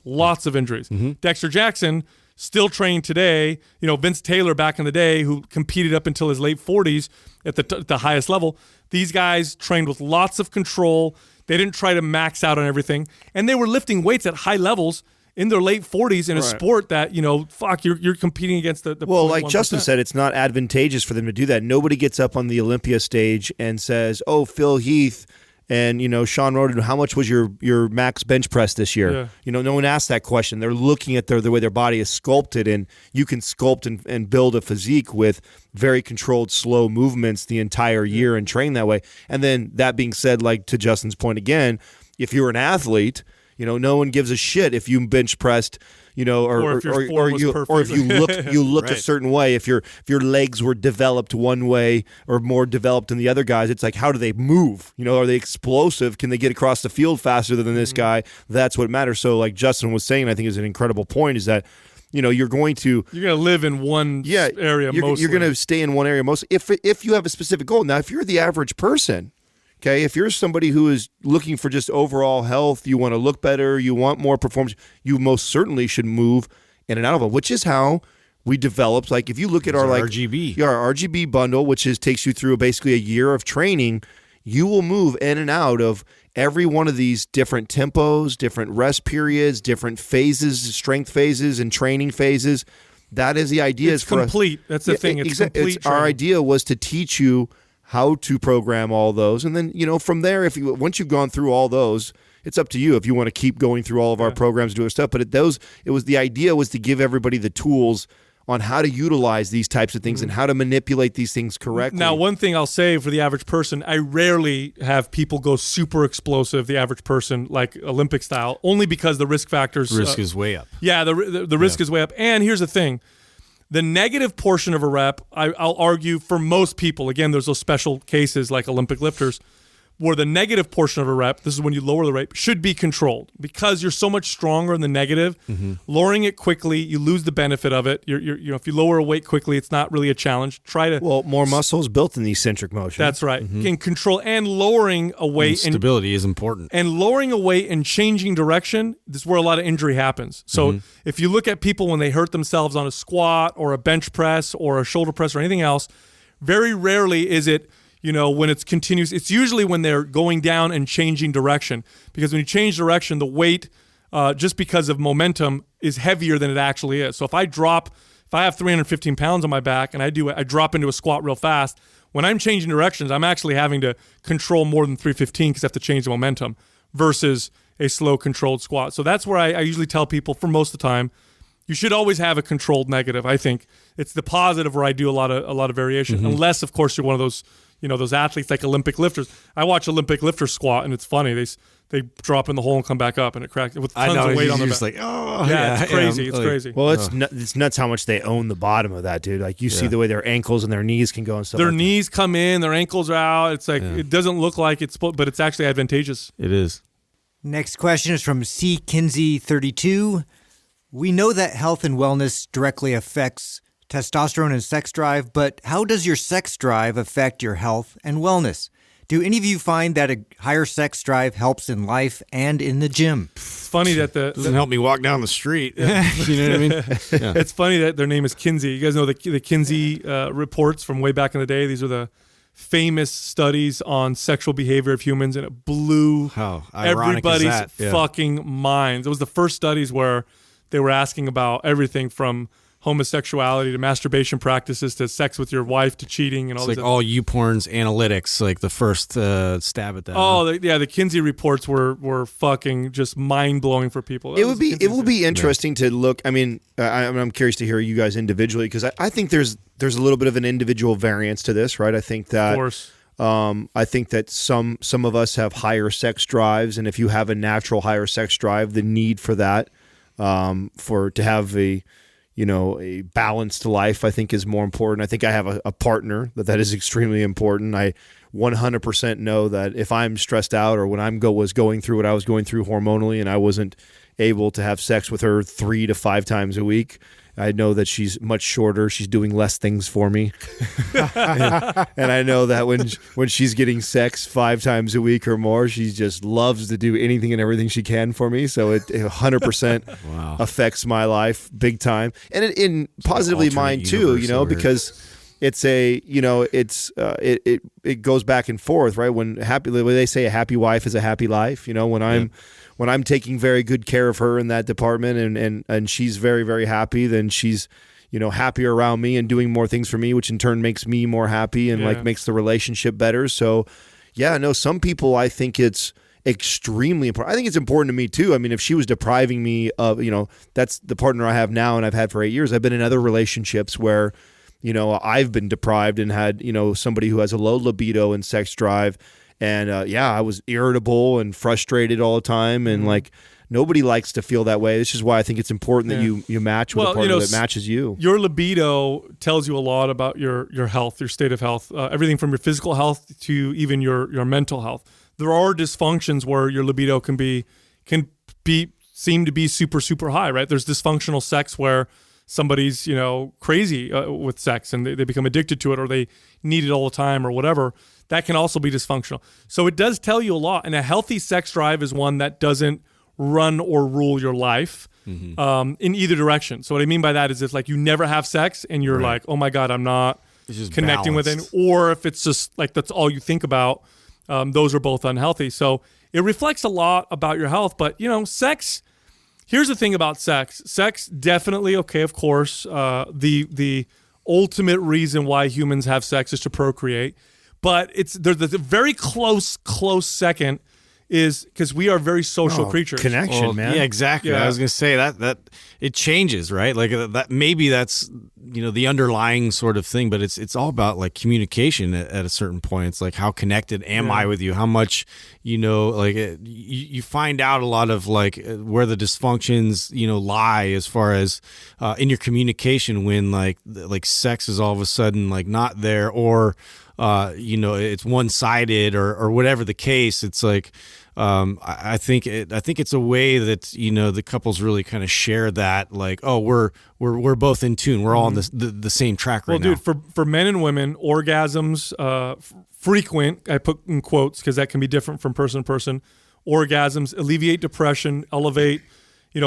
Dexter Jackson still trained today. Vince Taylor back in the day, who competed up until his late 40s at the highest level. These guys trained with lots of control. They didn't try to max out on everything. And they were lifting weights at high levels in their late 40s in a Right. sport that, you're competing against the Well, like 0.1%. Justin said, it's not advantageous for them to do that. Nobody gets up on the Olympia stage and says, "Oh, Phil Heath and Sean Roden, how much was your max bench press this year?" Yeah. No one asks that question. They're looking at the way their body is sculpted, and you can sculpt and build a physique with very controlled, slow movements the entire year and train that way. And then that being said, like to Justin's point again, if you're an athlete, no one gives a shit if you bench pressed, or if your form was if you look a Right. certain way. If your legs were developed one way or more developed than the other guys, it's like, how do they move? Are they explosive? Can they get across the field faster than this guy? That's what matters. So, like Justin was saying, I think is an incredible point. Is that you're going to live in one area mostly. You're going to stay in one area most if you have a specific goal. Now, if you're the average person. Okay, if you're somebody who is looking for just overall health, you want to look better, you want more performance, you most certainly should move in and out of it, which is how we developed. Like if you look at our RGB. our RGB bundle, which takes you through basically a year of training, you will move in and out of every one of these different tempos, different rest periods, different phases, strength phases, and training phases. That is the idea. It's complete. That's the thing. It's complete. Our training. idea was to teach you how to program all those, and then from there, once you've gone through all those, it's up to you if you want to keep going through all of our programs, do our stuff. But the idea was to give everybody the tools on how to utilize these types of things and how to manipulate these things correctly. Now, one thing I'll say for the average person, I rarely have people go super explosive, the average person, like Olympic style, only because the risk factors. Risk is way up. Yeah, the risk is way up. And here's the thing. The negative portion of a rep, I'll argue for most people, again, there's those special cases like Olympic lifters, where the negative portion of a rep, this is when you lower the rate, should be controlled because you're so much stronger in the negative. Lowering it quickly, you lose the benefit of it. If you lower a weight quickly, it's not really a challenge. More muscles built in the eccentric motion. That's right. And control and lowering a weight And stability is important. and lowering a weight and changing direction, this is where a lot of injury happens. So if you look at people when they hurt themselves on a squat or a bench press or a shoulder press or anything else, very rarely is it, when it's continuous. It's usually when they're going down and changing direction, because when you change direction, the weight, just because of momentum, is heavier than it actually is. So if I have 315 pounds on my back and I drop into a squat real fast, when I'm changing directions, I'm actually having to control more than 315 because I have to change the momentum versus a slow controlled squat. So that's where I usually tell people, for most of the time, you should always have a controlled negative. I think it's the positive where I do a lot of variation, unless of course you're one of those those athletes like Olympic lifters. I watch Olympic lifters squat and it's funny. They drop in the hole and come back up and it cracks with tons of weight on their back. Like, oh, It's crazy. It's crazy. Well, it's nuts how much they own the bottom of that, dude. Like you see the way their ankles and their knees can go and stuff. Their like knees come in, their ankles are out. It's like it doesn't look like it's, but it's actually advantageous. It is. Next question is from C. Kinsey 32. We know that health and wellness directly affects testosterone and sex drive, but how does your sex drive affect your health and wellness? Do any of you find that a higher sex drive helps in life and in the gym? It's funny that Doesn't help me walk down the street. You know what I mean? Yeah. It's funny that their name is Kinsey. You guys know the Kinsey reports from way back in the day. These are the famous studies on sexual behavior of humans, and it blew How ironic everybody's is that? Yeah. fucking minds. It was the first studies where they were asking about everything from homosexuality to masturbation practices to sex with your wife to cheating and all It's this. like all YouPorn's analytics, like the first stab at that. The Kinsey reports were fucking just mind blowing for people. It will be interesting to look. I mean, I'm curious to hear you guys individually, because I think there's a little bit of an individual variance to this, right? I think that. Of course. I think that some of us have higher sex drives, and if you have a natural higher sex drive, the need for that, to have a balanced life, I think is more important. I think I have a partner that is extremely important. I 100% know that if I'm stressed out or when was going through what I was going through hormonally and I wasn't able to have sex with her 3 to 5 times a week, I know that she's much shorter. She's doing less things for me. and I know that when she's getting sex 5 times a week or more, she just loves to do anything and everything she can for me. So it 100% affects my life big time. And it positively alternate mine too, universe over here. because it's a, it goes back and forth, right? When they say a happy wife is a happy life, when I'm taking very good care of her in that department and she's very, very happy, then she's, happier around me and doing more things for me, which in turn makes me more happy and like makes the relationship better. So some people, I think it's extremely important. I think it's important to me too. I mean, if she was depriving me of, that's the partner I have now and I've had for 8 years. I've been in other relationships where, I've been deprived and had, somebody who has a low libido and sex drive. And I was irritable and frustrated all the time. And like, nobody likes to feel that way. This is why I think it's important that you match with a partner that matches you. Your libido tells you a lot about your health, your state of health, everything from your physical health to even your mental health. There are dysfunctions where your libido can seem to be super, super high, right? There's dysfunctional sex where somebody's, crazy with sex and they become addicted to it or they need it all the time or whatever. That can also be dysfunctional. So it does tell you a lot. And a healthy sex drive is one that doesn't run or rule your life in either direction. So what I mean by that is if like you never have sex and you're like, oh my God, I'm not connecting with it. Or if it's just like that's all you think about, those are both unhealthy. So it reflects a lot about your health. But, sex, here's the thing about sex. Sex definitely, okay, of course, the ultimate reason why humans have sex is to procreate. But there's a very close second is because we are very social creatures. Connection, man. Yeah, exactly. Yeah. I was going to say that it changes, right? Like that maybe that's the underlying sort of thing, but it's all about like communication at a certain point. It's like how connected am I with you? How much you find out a lot of like where the dysfunctions lie as far as in your communication when like sex is all of a sudden like not there or it's one-sided or whatever the case. It's like I think it's a way that the couples really kind of share that like, oh, we're both in tune, we're all on the same track right now. Well, dude, for men and women, orgasms frequent, I put in quotes because that can be different from person to person. Orgasms alleviate depression, elevate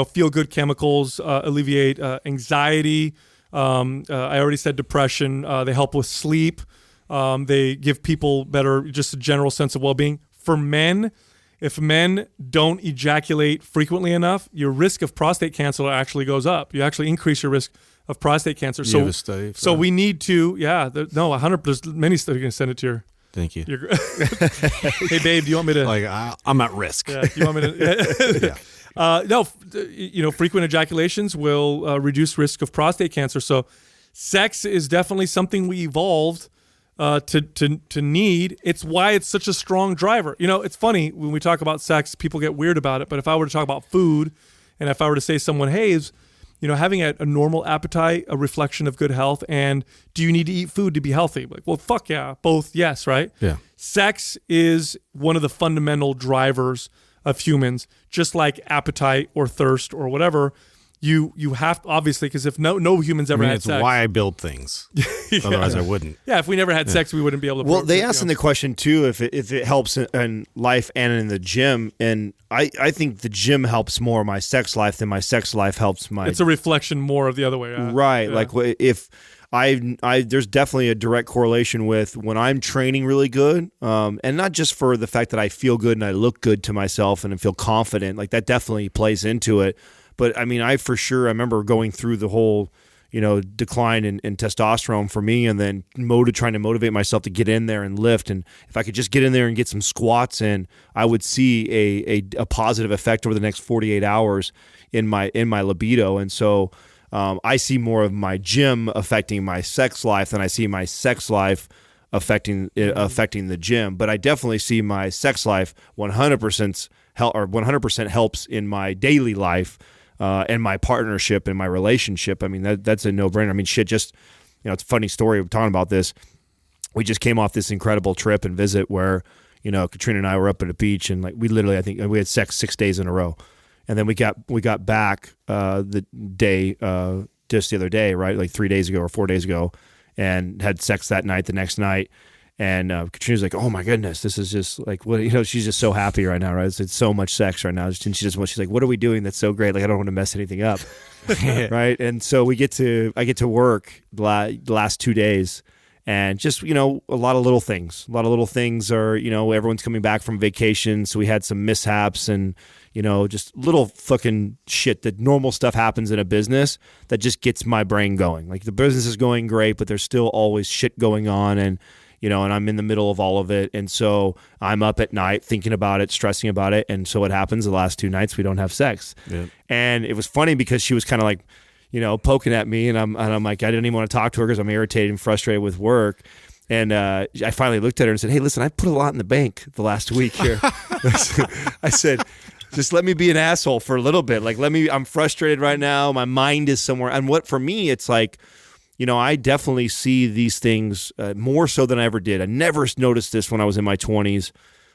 feel good chemicals, alleviate anxiety. I already said depression. They help with sleep. They give people better, just a general sense of well-being. For men, if men don't ejaculate frequently enough, your risk of prostate cancer actually goes up. You actually increase your risk of prostate cancer. You have a study for so that? we need to, 100. There's many studies. You're gonna send it to your. Thank you. Hey, babe, do you want me to? Like I'm at risk. Yeah, do you want me to? No, frequent ejaculations will reduce risk of prostate cancer. So, sex is definitely something we evolved to need. It's why it's such a strong driver. It's funny when we talk about sex, people get weird about it. But if I were to talk about food, and if I were to say someone, hey, is having a normal appetite a reflection of good health, and do you need to eat food to be healthy? Like, well, fuck yeah, both yes, right? Yeah. Sex is one of the fundamental drivers of humans, just like appetite or thirst or whatever. You have to, obviously, because if no humans ever had it's sex. why I build things. Otherwise I wouldn't. Yeah, if we never had sex, we wouldn't be able to. Well, they asked in the question too if it helps in life and in the gym, and I think the gym helps more my sex life than my sex life helps my. It's a reflection more of the other way. Right, Yeah. like if there's definitely a direct correlation with when I'm training really good, and not just for the fact that I feel good and I look good to myself and I feel confident. Like that definitely plays into it. But I mean, I remember going through the whole, decline in testosterone for me, and then trying to motivate myself to get in there and lift. And if I could just get in there and get some squats in, I would see a positive effect over the next 48 hours in my libido. And so I see more of my gym affecting my sex life than I see my sex life affecting the gym. But I definitely see my sex life 100% helps in my daily life. And my partnership and my relationship. I mean, that's a no-brainer. I mean, shit, just, it's a funny story of talking about this. We just came off this incredible trip and visit where, Katrina and I were up at a beach and like we literally, I think we had sex 6 days in a row. And then we got back the day, just the other day, right? Like 3 days ago or 4 days ago, and had sex that night, the next night. And Katrina's like, oh my goodness, this is just like, what, she's just so happy right now, right? It's so much sex right now. And she's like, what are we doing that's so great? Like, I don't want to mess anything up. Right. And so I get to work the last 2 days, And just, you know, a lot of little things. A lot of little things are, you know, everyone's coming back from vacation, so we had some mishaps and, you know, just little fucking shit that normal stuff happens in a business that just gets my brain going. Like the business is going great, but there's still always shit going on, and, you know, and I'm in the middle of all of it. And so I'm up at night thinking about it, stressing about it. And so what happens the last 2 nights, we don't have sex. Yeah. And it was funny because she was kind of like, you know, poking at me, and I'm like, I didn't even want to talk to her because I'm irritated and frustrated with work. And I finally looked at her and said, hey, listen, I put a lot in the bank the last week here. I said, just let me be an asshole for a little bit. Like, I'm frustrated right now. My mind is somewhere. And for me, it's like, you know, I definitely see these things more so than I ever did. I never noticed this when I was in my 20s.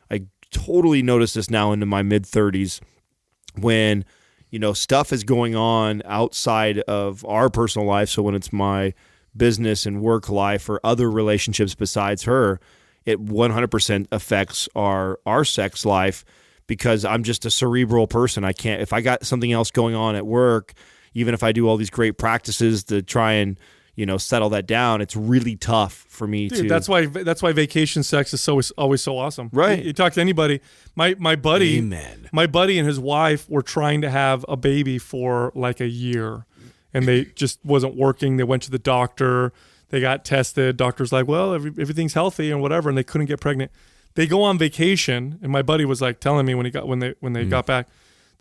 I totally noticed this now into my mid 30s when, you know, stuff is going on outside of our personal life. So when it's my business and work life or other relationships besides her, it 100% affects our sex life because I'm just a cerebral person. I can't, if I got something else going on at work, even if I do all these great practices to try and, you know, settle that down, it's really tough for me to. That's why vacation sex is always so awesome. Right. You talk to anybody. My buddy, Amen. my buddy and his wife were trying to have a baby for like a year, and they just wasn't working. They went to the doctor. They got tested. Doctor's like, well, everything's healthy and whatever, and they couldn't get pregnant. They go on vacation, and my buddy was like telling me when they got back,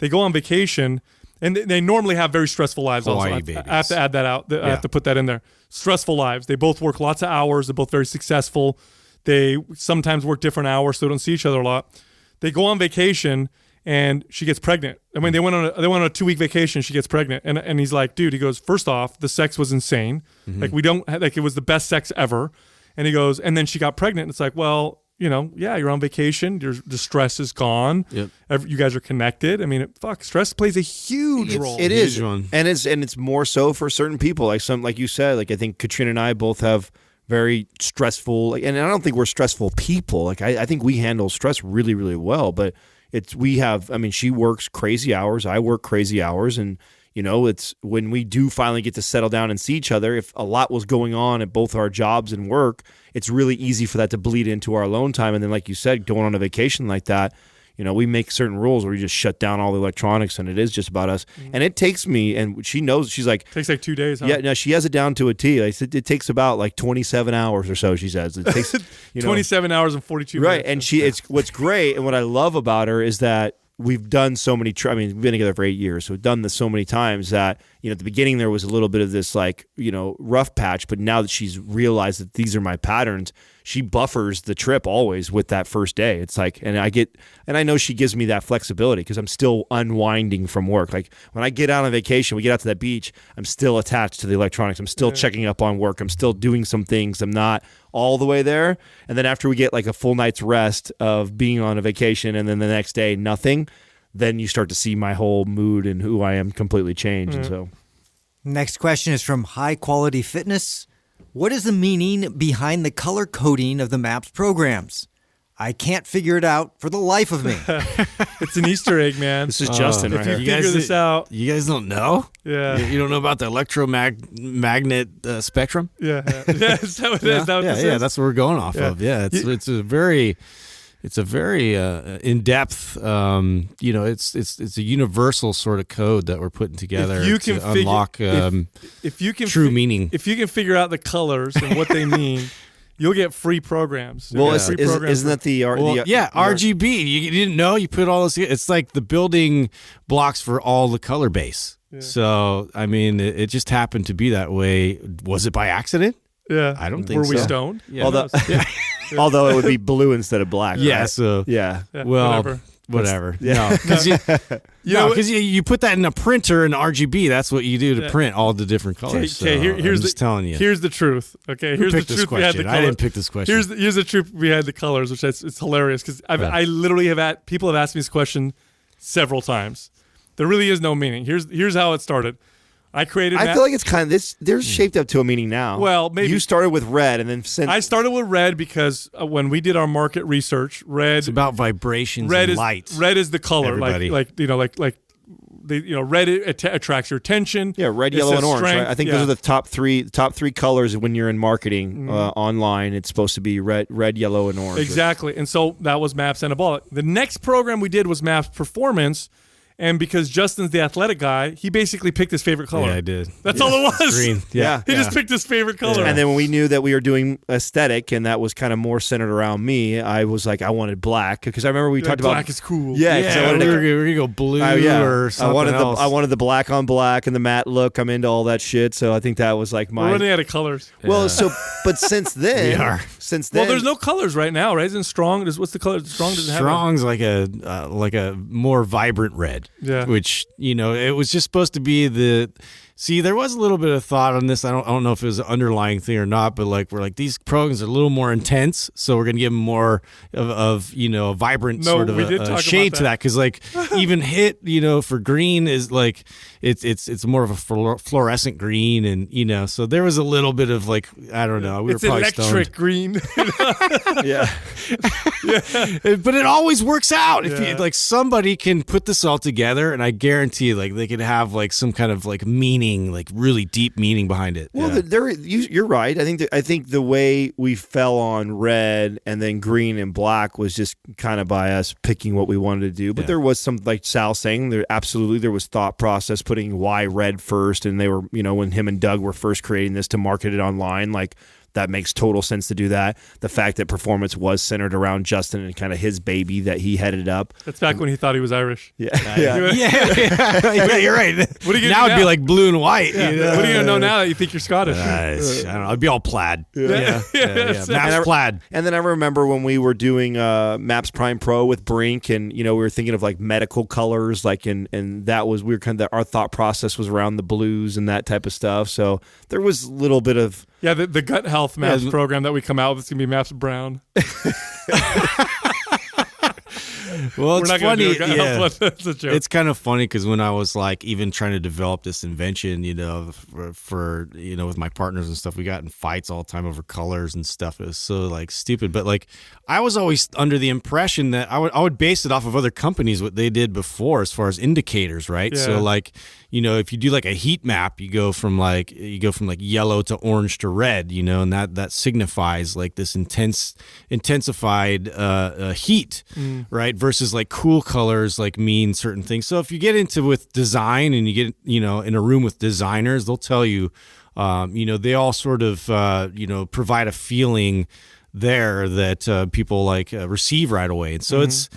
they go on vacation. And they normally have very stressful lives. Hawaii also, babies. I have to add that out. I have to put that in there. Stressful lives. They both work lots of hours. They're both very successful. They sometimes work different hours, so they don't see each other a lot. They go on vacation, and she gets pregnant. I mean, they went on a 2-week vacation. She gets pregnant, and he's like, dude. He goes, first off, the sex was insane. Like it was the best sex ever. And he goes, and then she got pregnant. And it's like, well, you know, yeah, you're on vacation. The stress is gone. Yep. You guys are connected. I mean, stress plays a huge role. It is, and it's more so for certain people. Like you said, like I think Katrina and I both have very stressful, and I don't think we're stressful people. Like I think we handle stress really, really well. But she works crazy hours. I work crazy hours, and you know, it's when we do finally get to settle down and see each other, if a lot was going on at both our jobs and work, it's really easy for that to bleed into our alone time. And then, like you said, going on a vacation like that, you know, we make certain rules where we just shut down all the electronics and it is just about us. And it takes me, and she knows, she's like... It takes like 2 days, huh? Yeah, no, she has it down to a T. Like, it takes about like 27 hours or so, she says. It takes 27 hours and 42 minutes. Right, and it's what's great and what I love about her is that we've done so many, we've been together for 8 years, so we've done this so many times that, you know, at the beginning there was a little bit of this like, you know, rough patch, but now that she's realized that these are my patterns, she buffers the trip always with that first day. It's like, and I know she gives me that flexibility because I'm still unwinding from work. Like when I get out on vacation, we get out to that beach, I'm still attached to the electronics. I'm still checking up on work. I'm still doing some things. I'm not all the way there. And then after we get like a full night's rest of being on a vacation and then the next day, nothing, then you start to see my whole mood and who I am completely change. And so, next question is from High Quality Fitness. What is the meaning behind the color coding of the MAPS programs? I can't figure it out for the life of me. It's an Easter egg, man. This is Justin right here. If you figure this out. You guys don't know? Yeah. You don't know about the electromagnet spectrum? Yeah. Is that what it is? Yeah, that's what we're going off of. Yeah, it's a very in-depth, it's a universal sort of code that we're putting together to unlock if you can true meaning. If you can figure out the colors and what they mean, you'll get free programs. Well, isn't that the RGB? You didn't know? You put all this. It's like the building blocks for all the color base. Yeah. So, I mean, it just happened to be that way. Was it by accident? Yeah. I don't think so. Were we stoned? Yeah. Although it would be blue instead of black. Yeah. Right? So well, whatever. Yeah. Because you put that in a printer in RGB. That's what you do to print all the different colors. Okay, here's just telling you. Here's the truth. Okay, here's the truth behind the colors. I didn't pick this question. Here's the truth behind the colors, which it's hilarious because I literally people have asked me this question several times. There really is no meaning. Here's how it started. I feel like it's kind of this. They're shaped up to a meaning now. Well, maybe you started with red, and then I started with red because when we did our market research, red. It's about vibrations and light. Red is the color, everybody. like red attracts your attention. Yeah, red, It yellow, says and orange. strength. Right? I think those are the top three colors when you're in marketing online. It's supposed to be red, yellow, and orange. Exactly. And so that was MAPS Anabolic. The next program we did was MAPS Performance. And because Justin's the athletic guy, he basically picked his favorite color. Yeah, I did. That's all it was. Green. Yeah. He just picked his favorite color. And then when we knew that we were doing aesthetic and that was kind of more centered around me, I was like, I wanted black because I remember we talked about black is cool. Yeah, 'cause I Yeah, wanted we're gonna go blue or something else. I wanted the black on black and the matte look. I'm into all that shit, so I think that was like We're running out of colors. Well, but since then, We are. Well, there's no colors right now, right? Isn't Strong? What's the color? Strong doesn't have. Strong's like a more vibrant red. Yeah. Which, it was just supposed to be there was a little bit of thought on this. I don't know if it was an underlying thing or not, but we're like, these programs are a little more intense, so we're going to give them more of a vibrant sort of a shade to that. Because even HIT, for green is like, it's more of a fluorescent green. And, so there was a little bit of I don't know. It's electric green. Yeah. But it always works out. If you, somebody can put this all together, and I guarantee they could have some kind of meaning, really deep meaning behind it. Well, you're right. I think the way we fell on red and then green and black was just kind of by us picking what we wanted to do. But there was some, like Sal saying, there was thought process putting why red first, and they were, when him and Doug were first creating this to market it online, that makes total sense to do that. The fact that performance was centered around Justin and kind of his baby that he headed up. That's back when he thought he was Irish. Yeah, you're right. What are you now it'd be like blue and white. Yeah. What are you gonna know now that you think you're Scottish? I don't know. I'd be all plaid. Yeah. Maps plaid. And then I remember when we were doing Maps Prime Pro with Brink, and we were thinking of medical colors, and that was our thought process was around the blues and that type of stuff. So there was a little bit of the gut health MAPS program that we come out with is gonna be MAPS Brown. Well, it's funny. That's a joke. It's kind of funny because when I was even trying to develop this invention, for with my partners and stuff, we got in fights all the time over colors and stuff. It was so stupid. But I was always under the impression that I would base it off of other companies, what they did before as far as indicators, right? Yeah. So if you do a heat map, you go from yellow to orange to red, and that signifies this intensified heat, right? Versus cool colors mean certain things. So if you get into with design and you get in a room with designers, they'll tell you, they all sort of provide a feeling there that people receive right away, and so it's.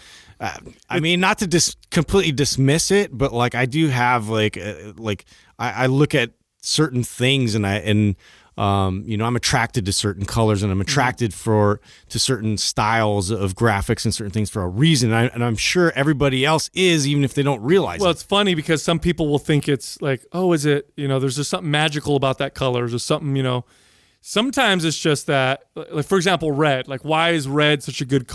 Not to completely dismiss it, but I do have I look at certain things and I'm attracted to certain colors, and I'm attracted to certain styles of graphics and certain things for a reason. And I'm sure everybody else is, even if they don't realize it. Well, it's funny because some people will think it's is it, there's just something magical about that color. There's something, sometimes it's just that, for example, red. Why is red such a good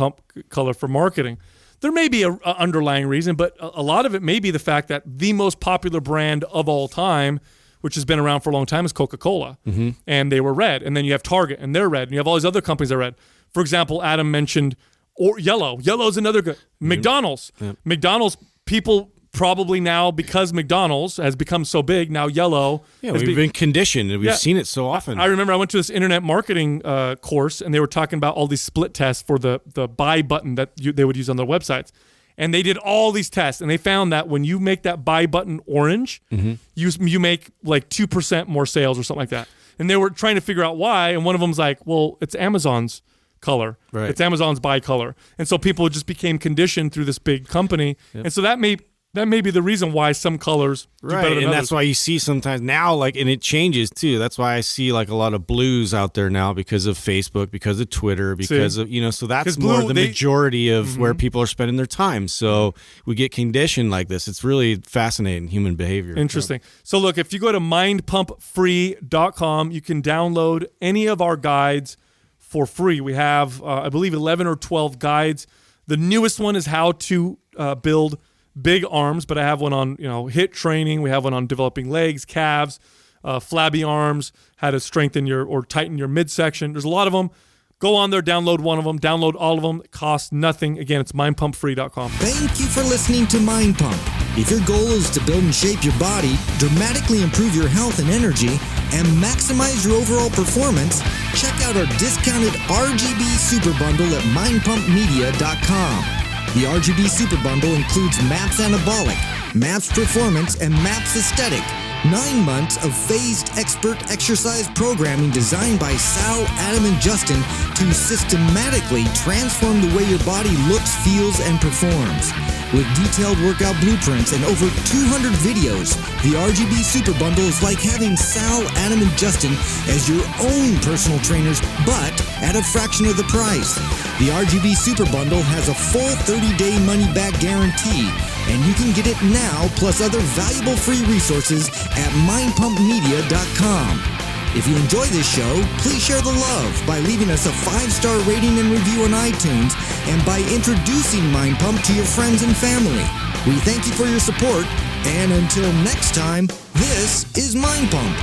color for marketing? There may be an underlying reason, but a lot of it may be the fact that the most popular brand of all time, which has been around for a long time, is Coca-Cola. Mm-hmm. And they were red. And then you have Target, and they're red. And you have all these other companies that are red. For example, Adam mentioned yellow. Yellow is another good. Mm-hmm. McDonald's. Yep. McDonald's, people probably now, because McDonald's has become so big, now yellow. Yeah, we've been conditioned, and we've seen it so often. I remember I went to this internet marketing course, and they were talking about all these split tests for the buy button that they would use on their websites. And they did all these tests, and they found that when you make that buy button orange, you make 2% more sales or something like that. And they were trying to figure out why, and one of them's well, it's Amazon's color. Right. It's Amazon's buy color. And so people just became conditioned through this big company. Yep. And so that may be the reason why some colors do better than and others. that's why you see sometimes now, and it changes too. That's why I see a lot of blues out there now because of Facebook, because of Twitter, because of so that's more the majority of where people are spending their time. So we get conditioned like this. It's really fascinating human behavior. Interesting. So look, if you go to mindpumpfree.com, you can download any of our guides for free. We have, I believe, 11 or 12 guides. The newest one is how to build big arms, but I have one on HIIT training. We have one on developing legs, calves, flabby arms, how to strengthen or tighten your midsection. There's a lot of them. Go on there, download one of them, download all of them. It costs nothing. Again, it's mindpumpfree.com. Thank you for listening to Mind Pump. If your goal is to build and shape your body, dramatically improve your health and energy, and maximize your overall performance, check out our discounted RGB Super Bundle at mindpumpmedia.com. The RGB Super Bundle includes MAPS Anabolic, MAPS Performance, and MAPS Aesthetic. 9 months of phased expert exercise programming designed by Sal, Adam, and Justin to systematically transform the way your body looks, feels, and performs. With detailed workout blueprints and over 200 videos, the RGB Super Bundle is like having Sal, Adam, and Justin as your own personal trainers, but at a fraction of the price. The RGB Super Bundle has a full 30-day money-back guarantee, and you can get it now plus other valuable free resources at mindpumpmedia.com. If you enjoy this show, please share the love by leaving us a 5-star rating and review on iTunes and by introducing Mind Pump to your friends and family. We thank you for your support, and until next time, this is Mind Pump.